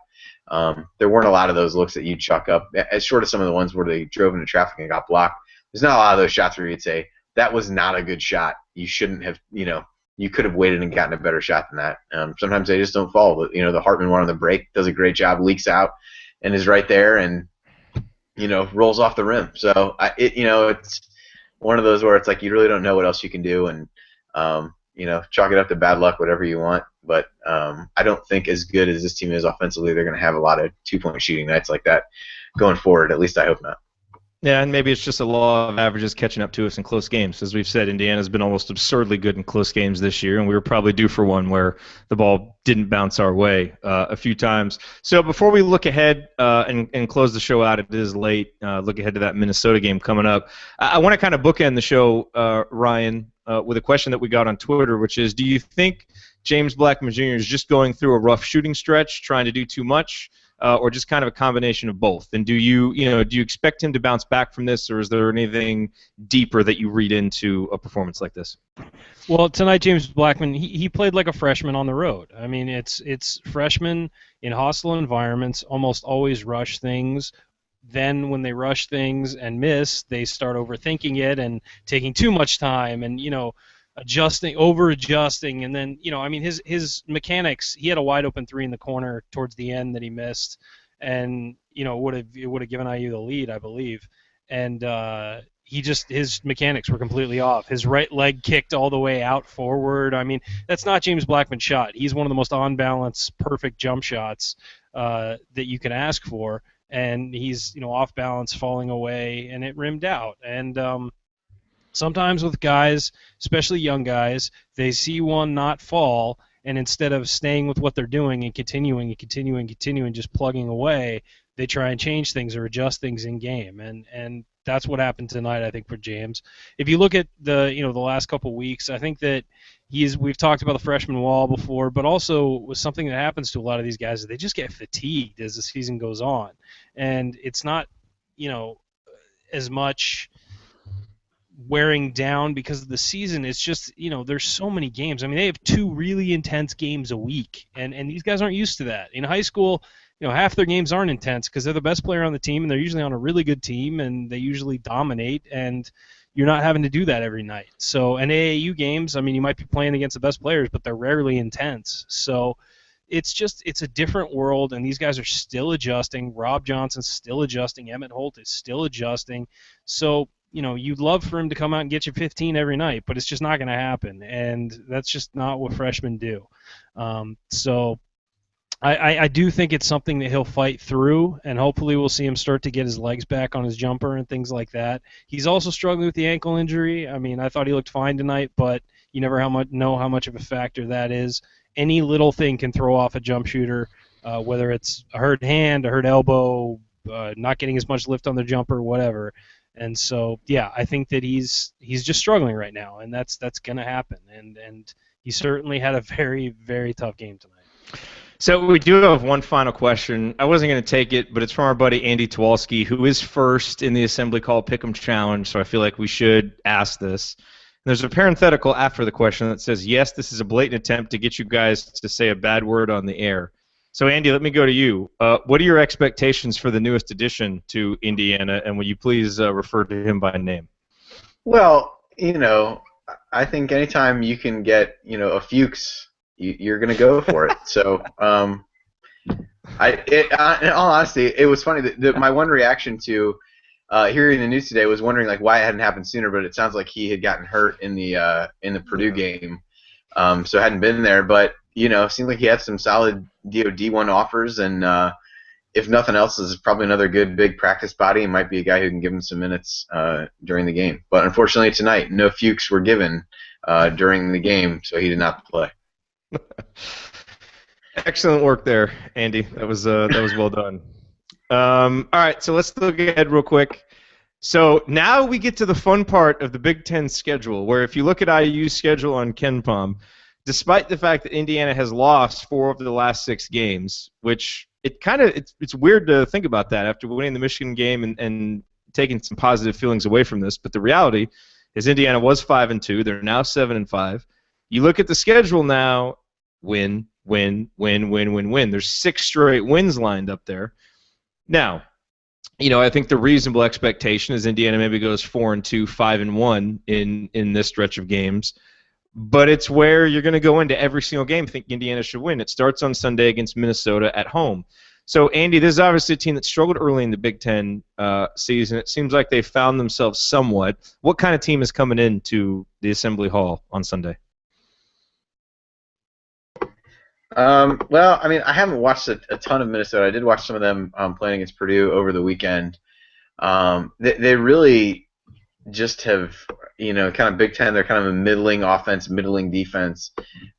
There weren't a lot of those looks that you'd chalk up, as short of some of the ones where they drove into traffic and got blocked. There's not a lot of those shots where you'd say, that was not a good shot. You shouldn't have, you could have waited and gotten a better shot than that. Sometimes they just don't fall. The Hartman one on the break does a great job, leaks out, and is right there, and rolls off the rim. So it's one of those where it's like you really don't know what else you can do, and chalk it up to bad luck, whatever you want. But I don't think, as good as this team is offensively, they're going to have a lot of 2-point shooting nights like that going forward. At least I hope not. Yeah, and maybe it's just a law of averages catching up to us in close games. As we've said, Indiana's been almost absurdly good in close games this year, and we were probably due for one where the ball didn't bounce our way a few times. So before we look ahead and close the show out, it is late, look ahead to that Minnesota game coming up, I want to kind of bookend the show, Ryan, with a question that we got on Twitter, which is, do you think James Blackman Jr. is just going through a rough shooting stretch, trying to do too much, or just kind of a combination of both? And do you expect him to bounce back from this, or is there anything deeper that you read into a performance like this? Well, tonight James Blackman, he played like a freshman on the road. I mean, it's freshmen in hostile environments almost always rush things. Then when they rush things and miss, they start overthinking it and taking too much time and over-adjusting, and then his mechanics. He had a wide open three in the corner towards the end that he missed, and it would have given IU the lead, I believe. And his mechanics were completely off. His right leg kicked all the way out forward. I mean, that's not James Blackman's shot. He's one of the most on-balance, perfect jump shots that you can ask for, and he's off balance, falling away, and it rimmed out. And sometimes with guys, especially young guys, they see one not fall, and instead of staying with what they're doing and continuing, just plugging away, they try and change things or adjust things in game. And that's what happened tonight, I think, for James. If you look at the last couple of weeks, I think that we've talked about the freshman wall before, but also with something that happens to a lot of these guys, they just get fatigued as the season goes on. And it's not, as much wearing down because of the season. It's just, there's so many games. I mean, they have 2 really intense games a week, and these guys aren't used to that. In high school, half their games aren't intense because they're the best player on the team, and they're usually on a really good team, and they usually dominate. And, you're not having to do that every night. So, and AAU games, I mean, you might be playing against the best players, but they're rarely intense. So it's a different world, and these guys are still adjusting. Rob Johnson's still adjusting. Emmett Holt is still adjusting. So, you'd love for him to come out and get you 15 every night, but it's just not going to happen, and that's just not what freshmen do. So I do think it's something that he'll fight through, and hopefully we'll see him start to get his legs back on his jumper and things like that. He's also struggling with the ankle injury. I mean, I thought he looked fine tonight, but you never know how much of a factor that is. Any little thing can throw off a jump shooter, whether it's a hurt hand, a hurt elbow, not getting as much lift on the jumper, whatever. And so, yeah, I think that he's just struggling right now, and that's going to happen. And he certainly had a very, very tough game tonight. So we do have one final question. I wasn't going to take it, but it's from our buddy Andy Tawalski, who is first in the Assembly Call Pick'em Challenge, so I feel like we should ask this. There's a parenthetical after the question that says, yes, this is a blatant attempt to get you guys to say a bad word on the air. So, Andy, let me go to you. What are your expectations for the newest addition to Indiana, and will you please refer to him by name? Well, I think anytime you can get, a Fuchs, you're going to go for it. So, in all honesty, it was funny that my one reaction to hearing the news today was wondering why it hadn't happened sooner. But it sounds like he had gotten hurt in the Purdue game, so hadn't been there. But it seemed like he had some solid D1 offers, and if nothing else, is probably another good big practice body and might be a guy who can give him some minutes during the game. But unfortunately tonight, no Fuchs were given during the game, so he did not play. Excellent work there, Andy. That was well done. All right, so let's look ahead real quick. So now we get to the fun part of the Big Ten schedule, where if you look at IU's schedule on KenPom, despite the fact that Indiana has lost 4 of the last 6 games, which it's weird to think about that after winning the Michigan game and taking some positive feelings away from this, but the reality is Indiana was 5-2. They're now 7-5. You look at the schedule now, win. There's 6 straight wins lined up there. Now, I think the reasonable expectation is Indiana maybe goes 4-2, 5-1 in this stretch of games. But it's where you're going to go into every single game thinking Indiana should win. It starts on Sunday against Minnesota at home. So, Andy, this is obviously a team that struggled early in the Big Ten season. It seems like they found themselves somewhat. What kind of team is coming into the Assembly Hall on Sunday? Well, I mean, I haven't watched a ton of Minnesota. I did watch some of them playing against Purdue over the weekend. They really just have, kind of Big Ten. They're kind of a middling offense, middling defense.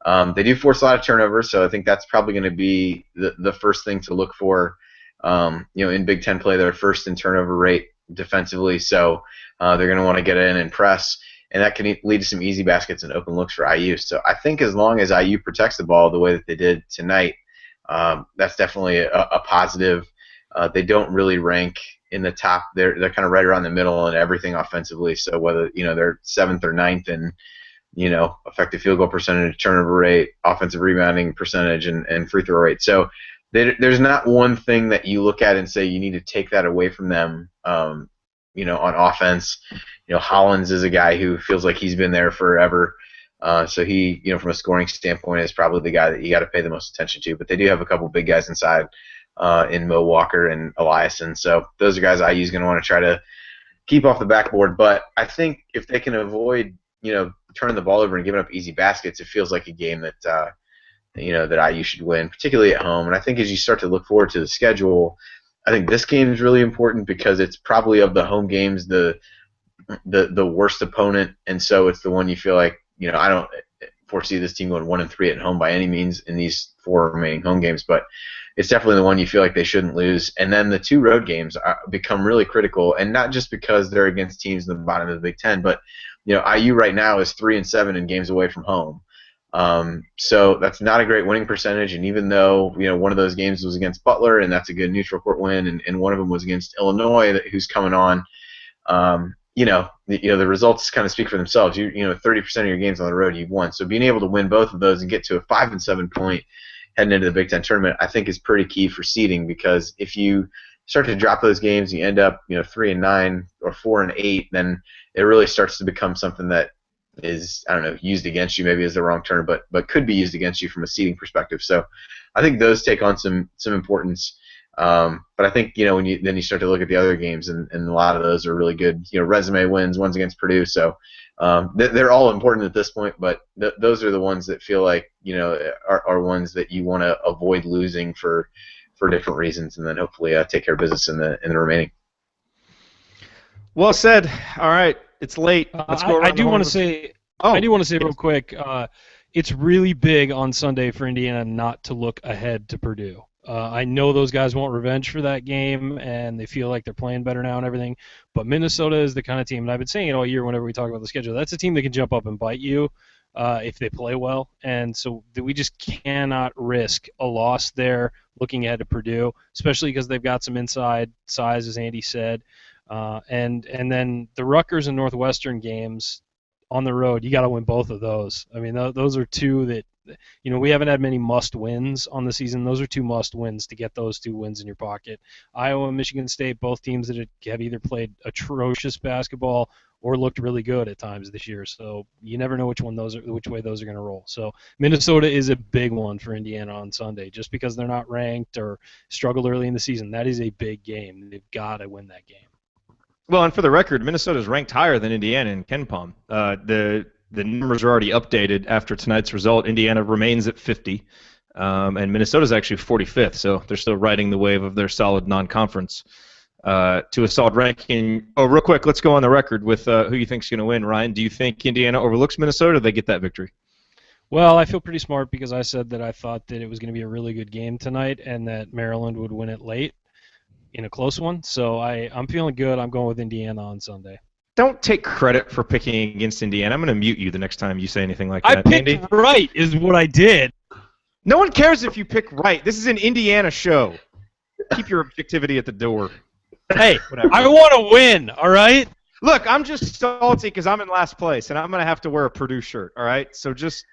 They do force a lot of turnovers, so I think that's probably going to be the first thing to look for. In Big Ten play, they're first in turnover rate defensively, so they're going to want to get in and press. And that can lead to some easy baskets and open looks for IU. So I think as long as IU protects the ball the way that they did tonight, that's definitely a positive. They don't really rank in the top. They're kind of right around the middle and everything offensively. So whether they're 7th or 9th in effective field goal percentage, turnover rate, offensive rebounding percentage, and free throw rate. So there's not one thing that you look at and say you need to take that away from them. On offense. Hollins is a guy who feels like he's been there forever. So he, from a scoring standpoint, is probably the guy that you got to pay the most attention to. But they do have a couple big guys inside in Mo Walker and Eliason. So those are guys IU's going to want to try to keep off the backboard. But I think if they can avoid, turning the ball over and giving up easy baskets, it feels like a game that, that IU should win, particularly at home. And I think as you start to look forward to the schedule, I think this game is really important because it's probably of the home games the worst opponent, and so it's the one you feel like I don't foresee this team going 1-3 at home by any means in these 4 remaining home games, but it's definitely the one you feel like they shouldn't lose. And then the 2 road games become really critical, and not just because they're against teams in the bottom of the Big Ten, but IU right now is 3-7 in games away from home. So that's not a great winning percentage, and even though one of those games was against Butler, and that's a good neutral court win, and one of them was against Illinois, who's coming on, the results kind of speak for themselves. 30% of your games on the road you've won, so being able to win both of those and get to a 5-7 point heading into the Big Ten tournament, I think is pretty key for seeding, because if you start to drop those games, you end up 3-9 or 4-8, then it really starts to become something that is, I don't know, used against you. Maybe is the wrong term, but could be used against you from a seeding perspective. So I think those take on some importance. But I think when you start to look at the other games, and a lot of those are really good resume wins, ones against Purdue. So they're all important at this point, but those are the ones that feel like are ones that you want to avoid losing for different reasons, and then hopefully take care of business in the remaining. Well said. All right, it's late. Let's go around I do want to say. I do want to say real quick. It's really big on Sunday for Indiana not to look ahead to Purdue. I know those guys want revenge for that game, and they feel like they're playing better now and everything. But Minnesota is the kind of team, and I've been saying it all year whenever we talk about the schedule, that's a team that can jump up and bite you if they play well. And so we just cannot risk a loss there looking ahead to Purdue, especially because they've got some inside size, as Andy said. And then the Rutgers and Northwestern games on the road, you got to win both of those. I mean, those are two that, we haven't had many must-wins on the season. Those are two must-wins to get those two wins in your pocket. Iowa and Michigan State, both teams that have either played atrocious basketball or looked really good at times this year. So you never know which way those are going to roll. So Minnesota is a big one for Indiana on Sunday, just because they're not ranked or struggled early in the season. That is a big game. They've got to win that game. Well, and for the record, Minnesota is ranked higher than Indiana in KenPom. The numbers are already updated after tonight's result. Indiana remains at 50, and Minnesota's actually 45th, so they're still riding the wave of their solid non-conference to a solid ranking. Oh, real quick, let's go on the record with who you think's going to win. Ryan, do you think Indiana overlooks Minnesota, or they get that victory? Well, I feel pretty smart because I said that I thought that it was going to be a really good game tonight and that Maryland would win it late in a close one. So I'm feeling good. I'm going with Indiana on Sunday. Don't take credit for picking against Indiana. I'm going to mute you the next time you say anything like that. I picked Andy? Right is what I did. No one cares if you pick right. This is an Indiana show. Keep your objectivity at the door. Hey, whatever. I want to win, all right? Look, I'm just salty because I'm in last place, and I'm going to have to wear a Purdue shirt, all right? So just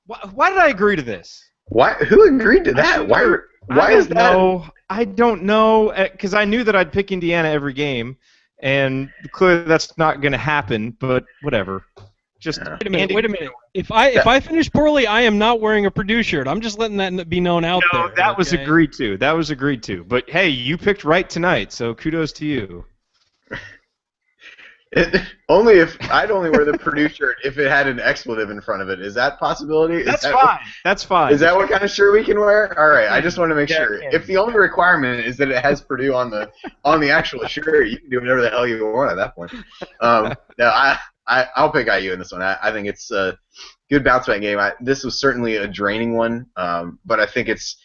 why did I agree to this? Why? Who agreed to that? Why is that? I don't know, because I knew that I'd pick Indiana every game. And clearly that's not going to happen, but whatever. Just wait a minute. If I finish poorly, I am not wearing a Purdue shirt. I'm just letting that be known out there. No, that was agreed to. That was agreed to. But hey, you picked right tonight, so kudos to you. I'd only wear the Purdue shirt if it had an expletive in front of it. Is that a possibility? That's fine. That's fine. Is that what kind of shirt we can wear? All right. I just want to make sure. If the only requirement is that it has Purdue on the actual shirt, you can do whatever the hell you want at that point. No, I'll pick IU in this one. I think it's a good bounce back game. This was certainly a draining one, but I think it's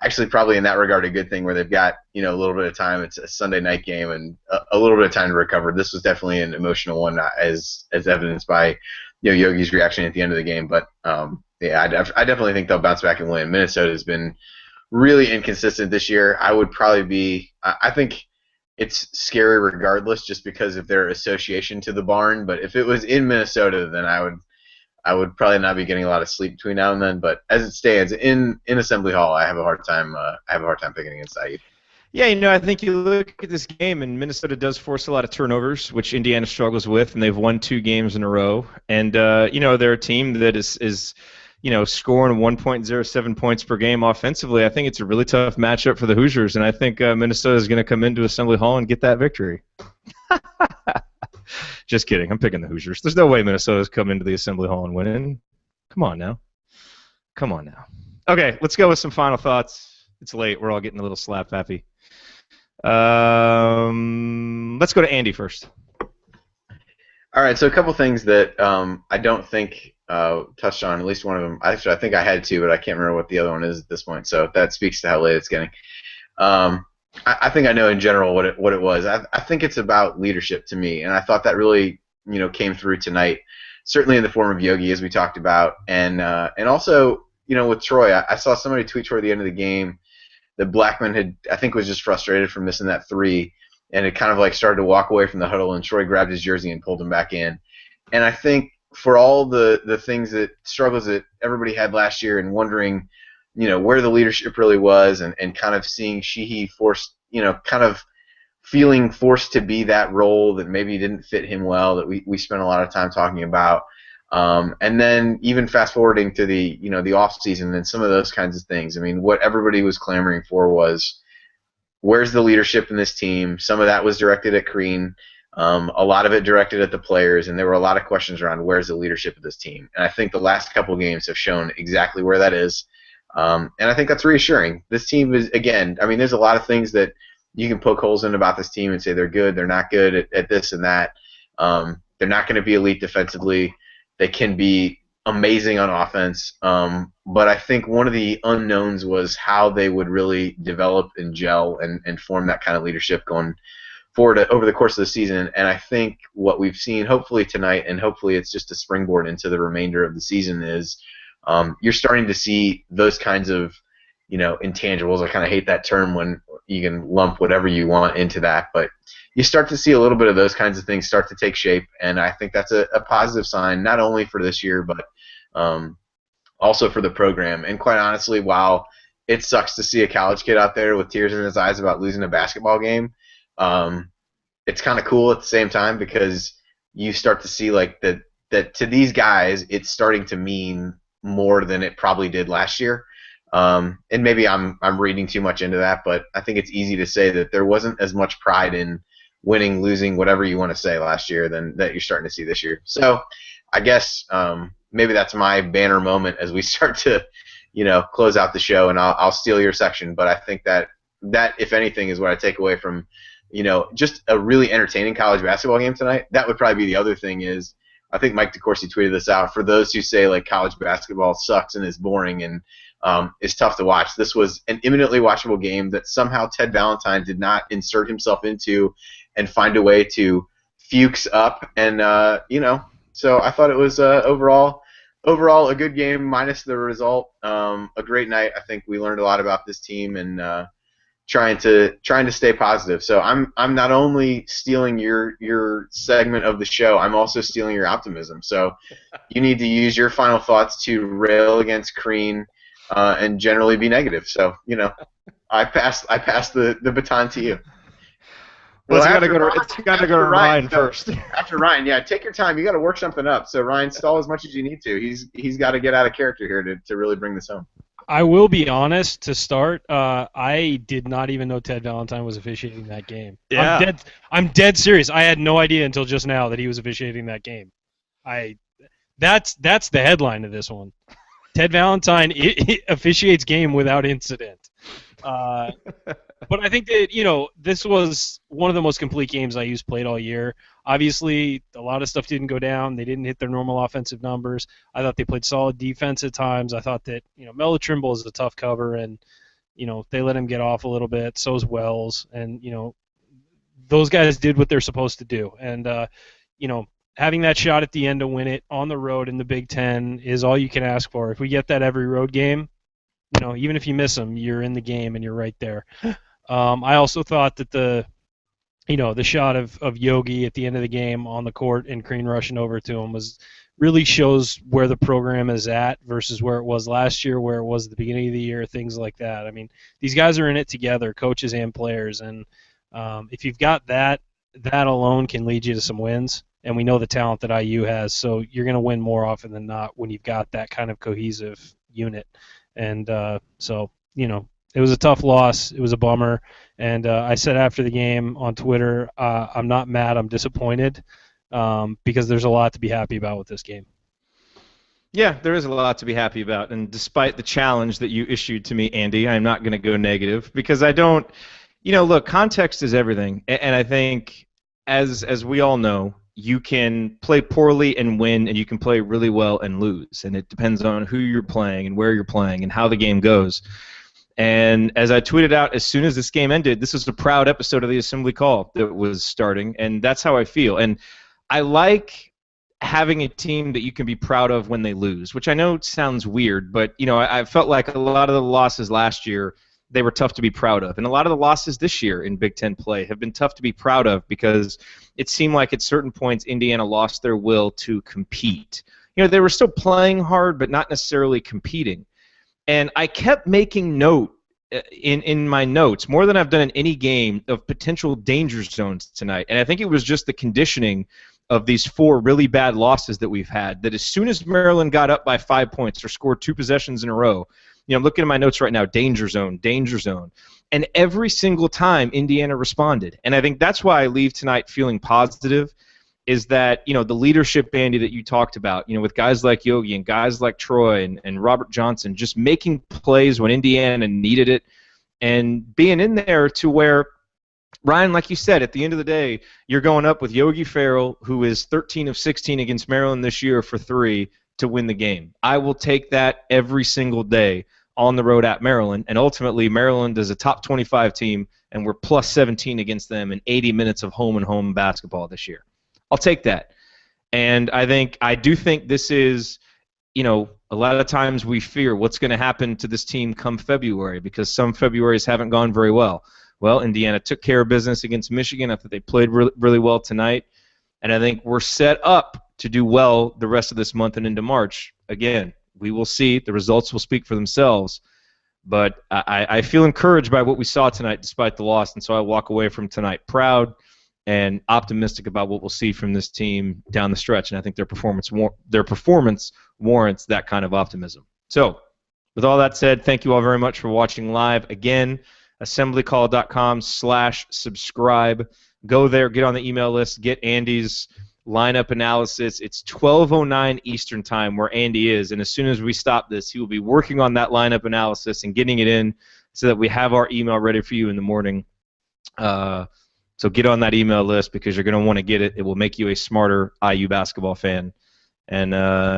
actually probably in that regard a good thing where they've got a little bit of time. It's a Sunday night game and a little bit of time to recover. This was definitely an emotional one, as evidenced by Yogi's reaction at the end of the game. But I definitely think they'll bounce back and win. Minnesota has been really inconsistent this year. I think it's scary regardless, just because of their association to the barn. But if it was in Minnesota, then I would probably not be getting a lot of sleep between now and then. But as it stands, in Assembly Hall, I have a hard time picking against IU. Yeah, I think you look at this game, and Minnesota does force a lot of turnovers, which Indiana struggles with, and they've won 2 games in a row. And they're a team that is scoring 1.07 points per game offensively. I think it's a really tough matchup for the Hoosiers, and I think Minnesota is going to come into Assembly Hall and get that victory. Just kidding. I'm picking the Hoosiers. There's no way Minnesota's come into the Assembly Hall and winning. Come on now. Okay, let's go with some final thoughts. It's late. We're all getting a little slap happy. Let's go to Andy first. All right, so a couple things that I don't think touched on, at least one of them. Actually, I think I had 2, but I can't remember what the other one is at this point, so that speaks to how late it's getting. I think I know in general what it was. I think it's about leadership to me, and I thought that really came through tonight. Certainly in the form of Yogi, as we talked about, and also with Troy. I saw somebody tweet toward the end of the game that Blackman was just frustrated from missing that 3, and it kind of started to walk away from the huddle, and Troy grabbed his jersey and pulled him back in. And I think for all the things struggles that everybody had last year, and wondering where the leadership really was, and kind of seeing Sheehy forced, kind of feeling forced to be that role that maybe didn't fit him well, that we spent a lot of time talking about. And then even fast forwarding to the off season and some of those kinds of things. I mean, what everybody was clamoring for was, where's the leadership in this team? Some of that was directed at Crean. A lot of it directed at the players, and there were a lot of questions around where's the leadership of this team. And I think the last couple games have shown exactly where that is. And I think that's reassuring. This team is, again, I mean, there's a lot of things that you can poke holes in about this team and say they're good, they're not good at this and that. They're not going to be elite defensively. They can be amazing on offense. But I think one of the unknowns was how they would really develop and gel and form that kind of leadership going forward over the course of the season. And I think what we've seen, hopefully tonight, and hopefully it's just a springboard into the remainder of the season, is you're starting to see those kinds of intangibles. I kind of hate that term when you can lump whatever you want into that, but you start to see a little bit of those kinds of things start to take shape, and I think that's a positive sign, not only for this year, but also for the program. And quite honestly, while it sucks to see a college kid out there with tears in his eyes about losing a basketball game, it's kind of cool at the same time, because you start to see like that to these guys, it's starting to mean more than it probably did last year. And maybe I'm reading too much into that, but I think it's easy to say that there wasn't as much pride in winning, losing, whatever you want to say, last year than that you're starting to see this year. So I guess maybe that's my banner moment as we start to close out the show, and I'll steal your section. But I think that if anything is what I take away from just a really entertaining college basketball game tonight. That would probably be the other thing. Is I think Mike DeCourcy tweeted this out. For those who say like college basketball sucks and is boring and is tough to watch, this was an eminently watchable game that somehow Ted Valentine did not insert himself into and find a way to Fuchs up. And so I thought it was overall a good game minus the result. A great night. I think we learned a lot about this team and trying to stay positive. So I'm not only stealing your segment of the show, I'm also stealing your optimism. So you need to use your final thoughts to rail against Crean and generally be negative. So I pass the baton to you. Well, it's got to go to Ryan first. After Ryan, yeah, take your time. You got to work something up. So Ryan, stall as much as you need to. He's got to get out of character here to really bring this home. I will be honest to start. I did not even know Ted Valentine was officiating that game. Yeah. I'm dead serious. I had no idea until just now that he was officiating that game. That's the headline of this one. Ted Valentine officiates game without incident. But I think that this was one of the most complete games IU's played all year. Obviously, a lot of stuff didn't go down. They didn't hit their normal offensive numbers. I thought they played solid defense at times. I thought that Melo Trimble is a tough cover, and they let him get off a little bit. So is Wells, and those guys did what they're supposed to do. And having that shot at the end to win it on the road in the Big Ten is all you can ask for. If we get that every road game, even if you miss them, you're in the game and you're right there. I also thought that the shot of Yogi at the end of the game on the court and Crean rushing over to him really shows where the program is at versus where it was last year, where it was at the beginning of the year, things like that. I mean, these guys are in it together, coaches and players, and if you've got that alone can lead you to some wins, and we know the talent that IU has, so you're going to win more often than not when you've got that kind of cohesive unit. And it was a tough loss. It was a bummer. And I said after the game on Twitter, I'm not mad. I'm disappointed because there's a lot to be happy about with this game. Yeah, there is a lot to be happy about. And despite the challenge that you issued to me, Andy, I'm not going to go negative because I don't look, context is everything. And I think as we all know, you can play poorly and win, and you can play really well and lose. And it depends on who you're playing and where you're playing and how the game goes. And as I tweeted out, as soon as this game ended, this was a proud episode of the Assembly Call that was starting, and that's how I feel. And I like having a team that you can be proud of when they lose, which I know sounds weird, but I felt like a lot of the losses last year, they were tough to be proud of. And a lot of the losses this year in Big Ten play have been tough to be proud of because it seemed like at certain points Indiana lost their will to compete. They were still playing hard, but not necessarily competing. And I kept making note in my notes, more than I've done in any game, of potential danger zones tonight. And I think it was just the conditioning of these 4 really bad losses that we've had, that as soon as Maryland got up by 5 points or scored 2 possessions in a row, I'm looking at my notes right now, danger zone, danger zone. And every single time Indiana responded. And I think that's why I leave tonight feeling positive, is that, the leadership, Andy, that you talked about, with guys like Yogi and guys like Troy and Robert Johnson just making plays when Indiana needed it and being in there to where, Ryan, like you said, at the end of the day, you're going up with Yogi Ferrell, who is 13 of 16 against Maryland this year for 3 to win the game. I will take that every single day on the road at Maryland, and ultimately Maryland is a top 25 team, and we're plus 17 against them in 80 minutes of home-and-home basketball this year. I'll take that. And I do think this is, a lot of times we fear what's going to happen to this team come February, because some Februarys haven't gone very well. Well, Indiana took care of business against Michigan. I think they played really well tonight. And I think we're set up to do well the rest of this month and into March. Again, we will see. The results will speak for themselves. But I feel encouraged by what we saw tonight despite the loss, and so I walk away from tonight proud and optimistic about what we'll see from this team down the stretch, and I think their performance warrants that kind of optimism. So, with all that said, thank you all very much for watching live. Again, assemblycall.com/subscribe. Go there, get on the email list, get Andy's lineup analysis. It's 12:09 Eastern Time where Andy is, and as soon as we stop this, he will be working on that lineup analysis and getting it in so that we have our email ready for you in the morning. So get on that email list because you're going to want to get it. It will make you a smarter IU basketball fan. And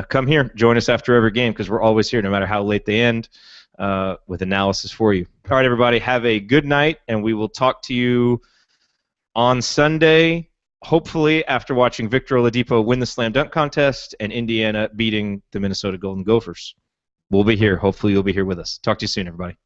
come here, join us after every game because we're always here no matter how late they end with analysis for you. All right, everybody, have a good night, and we will talk to you on Sunday, hopefully after watching Victor Oladipo win the slam dunk contest and Indiana beating the Minnesota Golden Gophers. We'll be here. Hopefully you'll be here with us. Talk to you soon, everybody.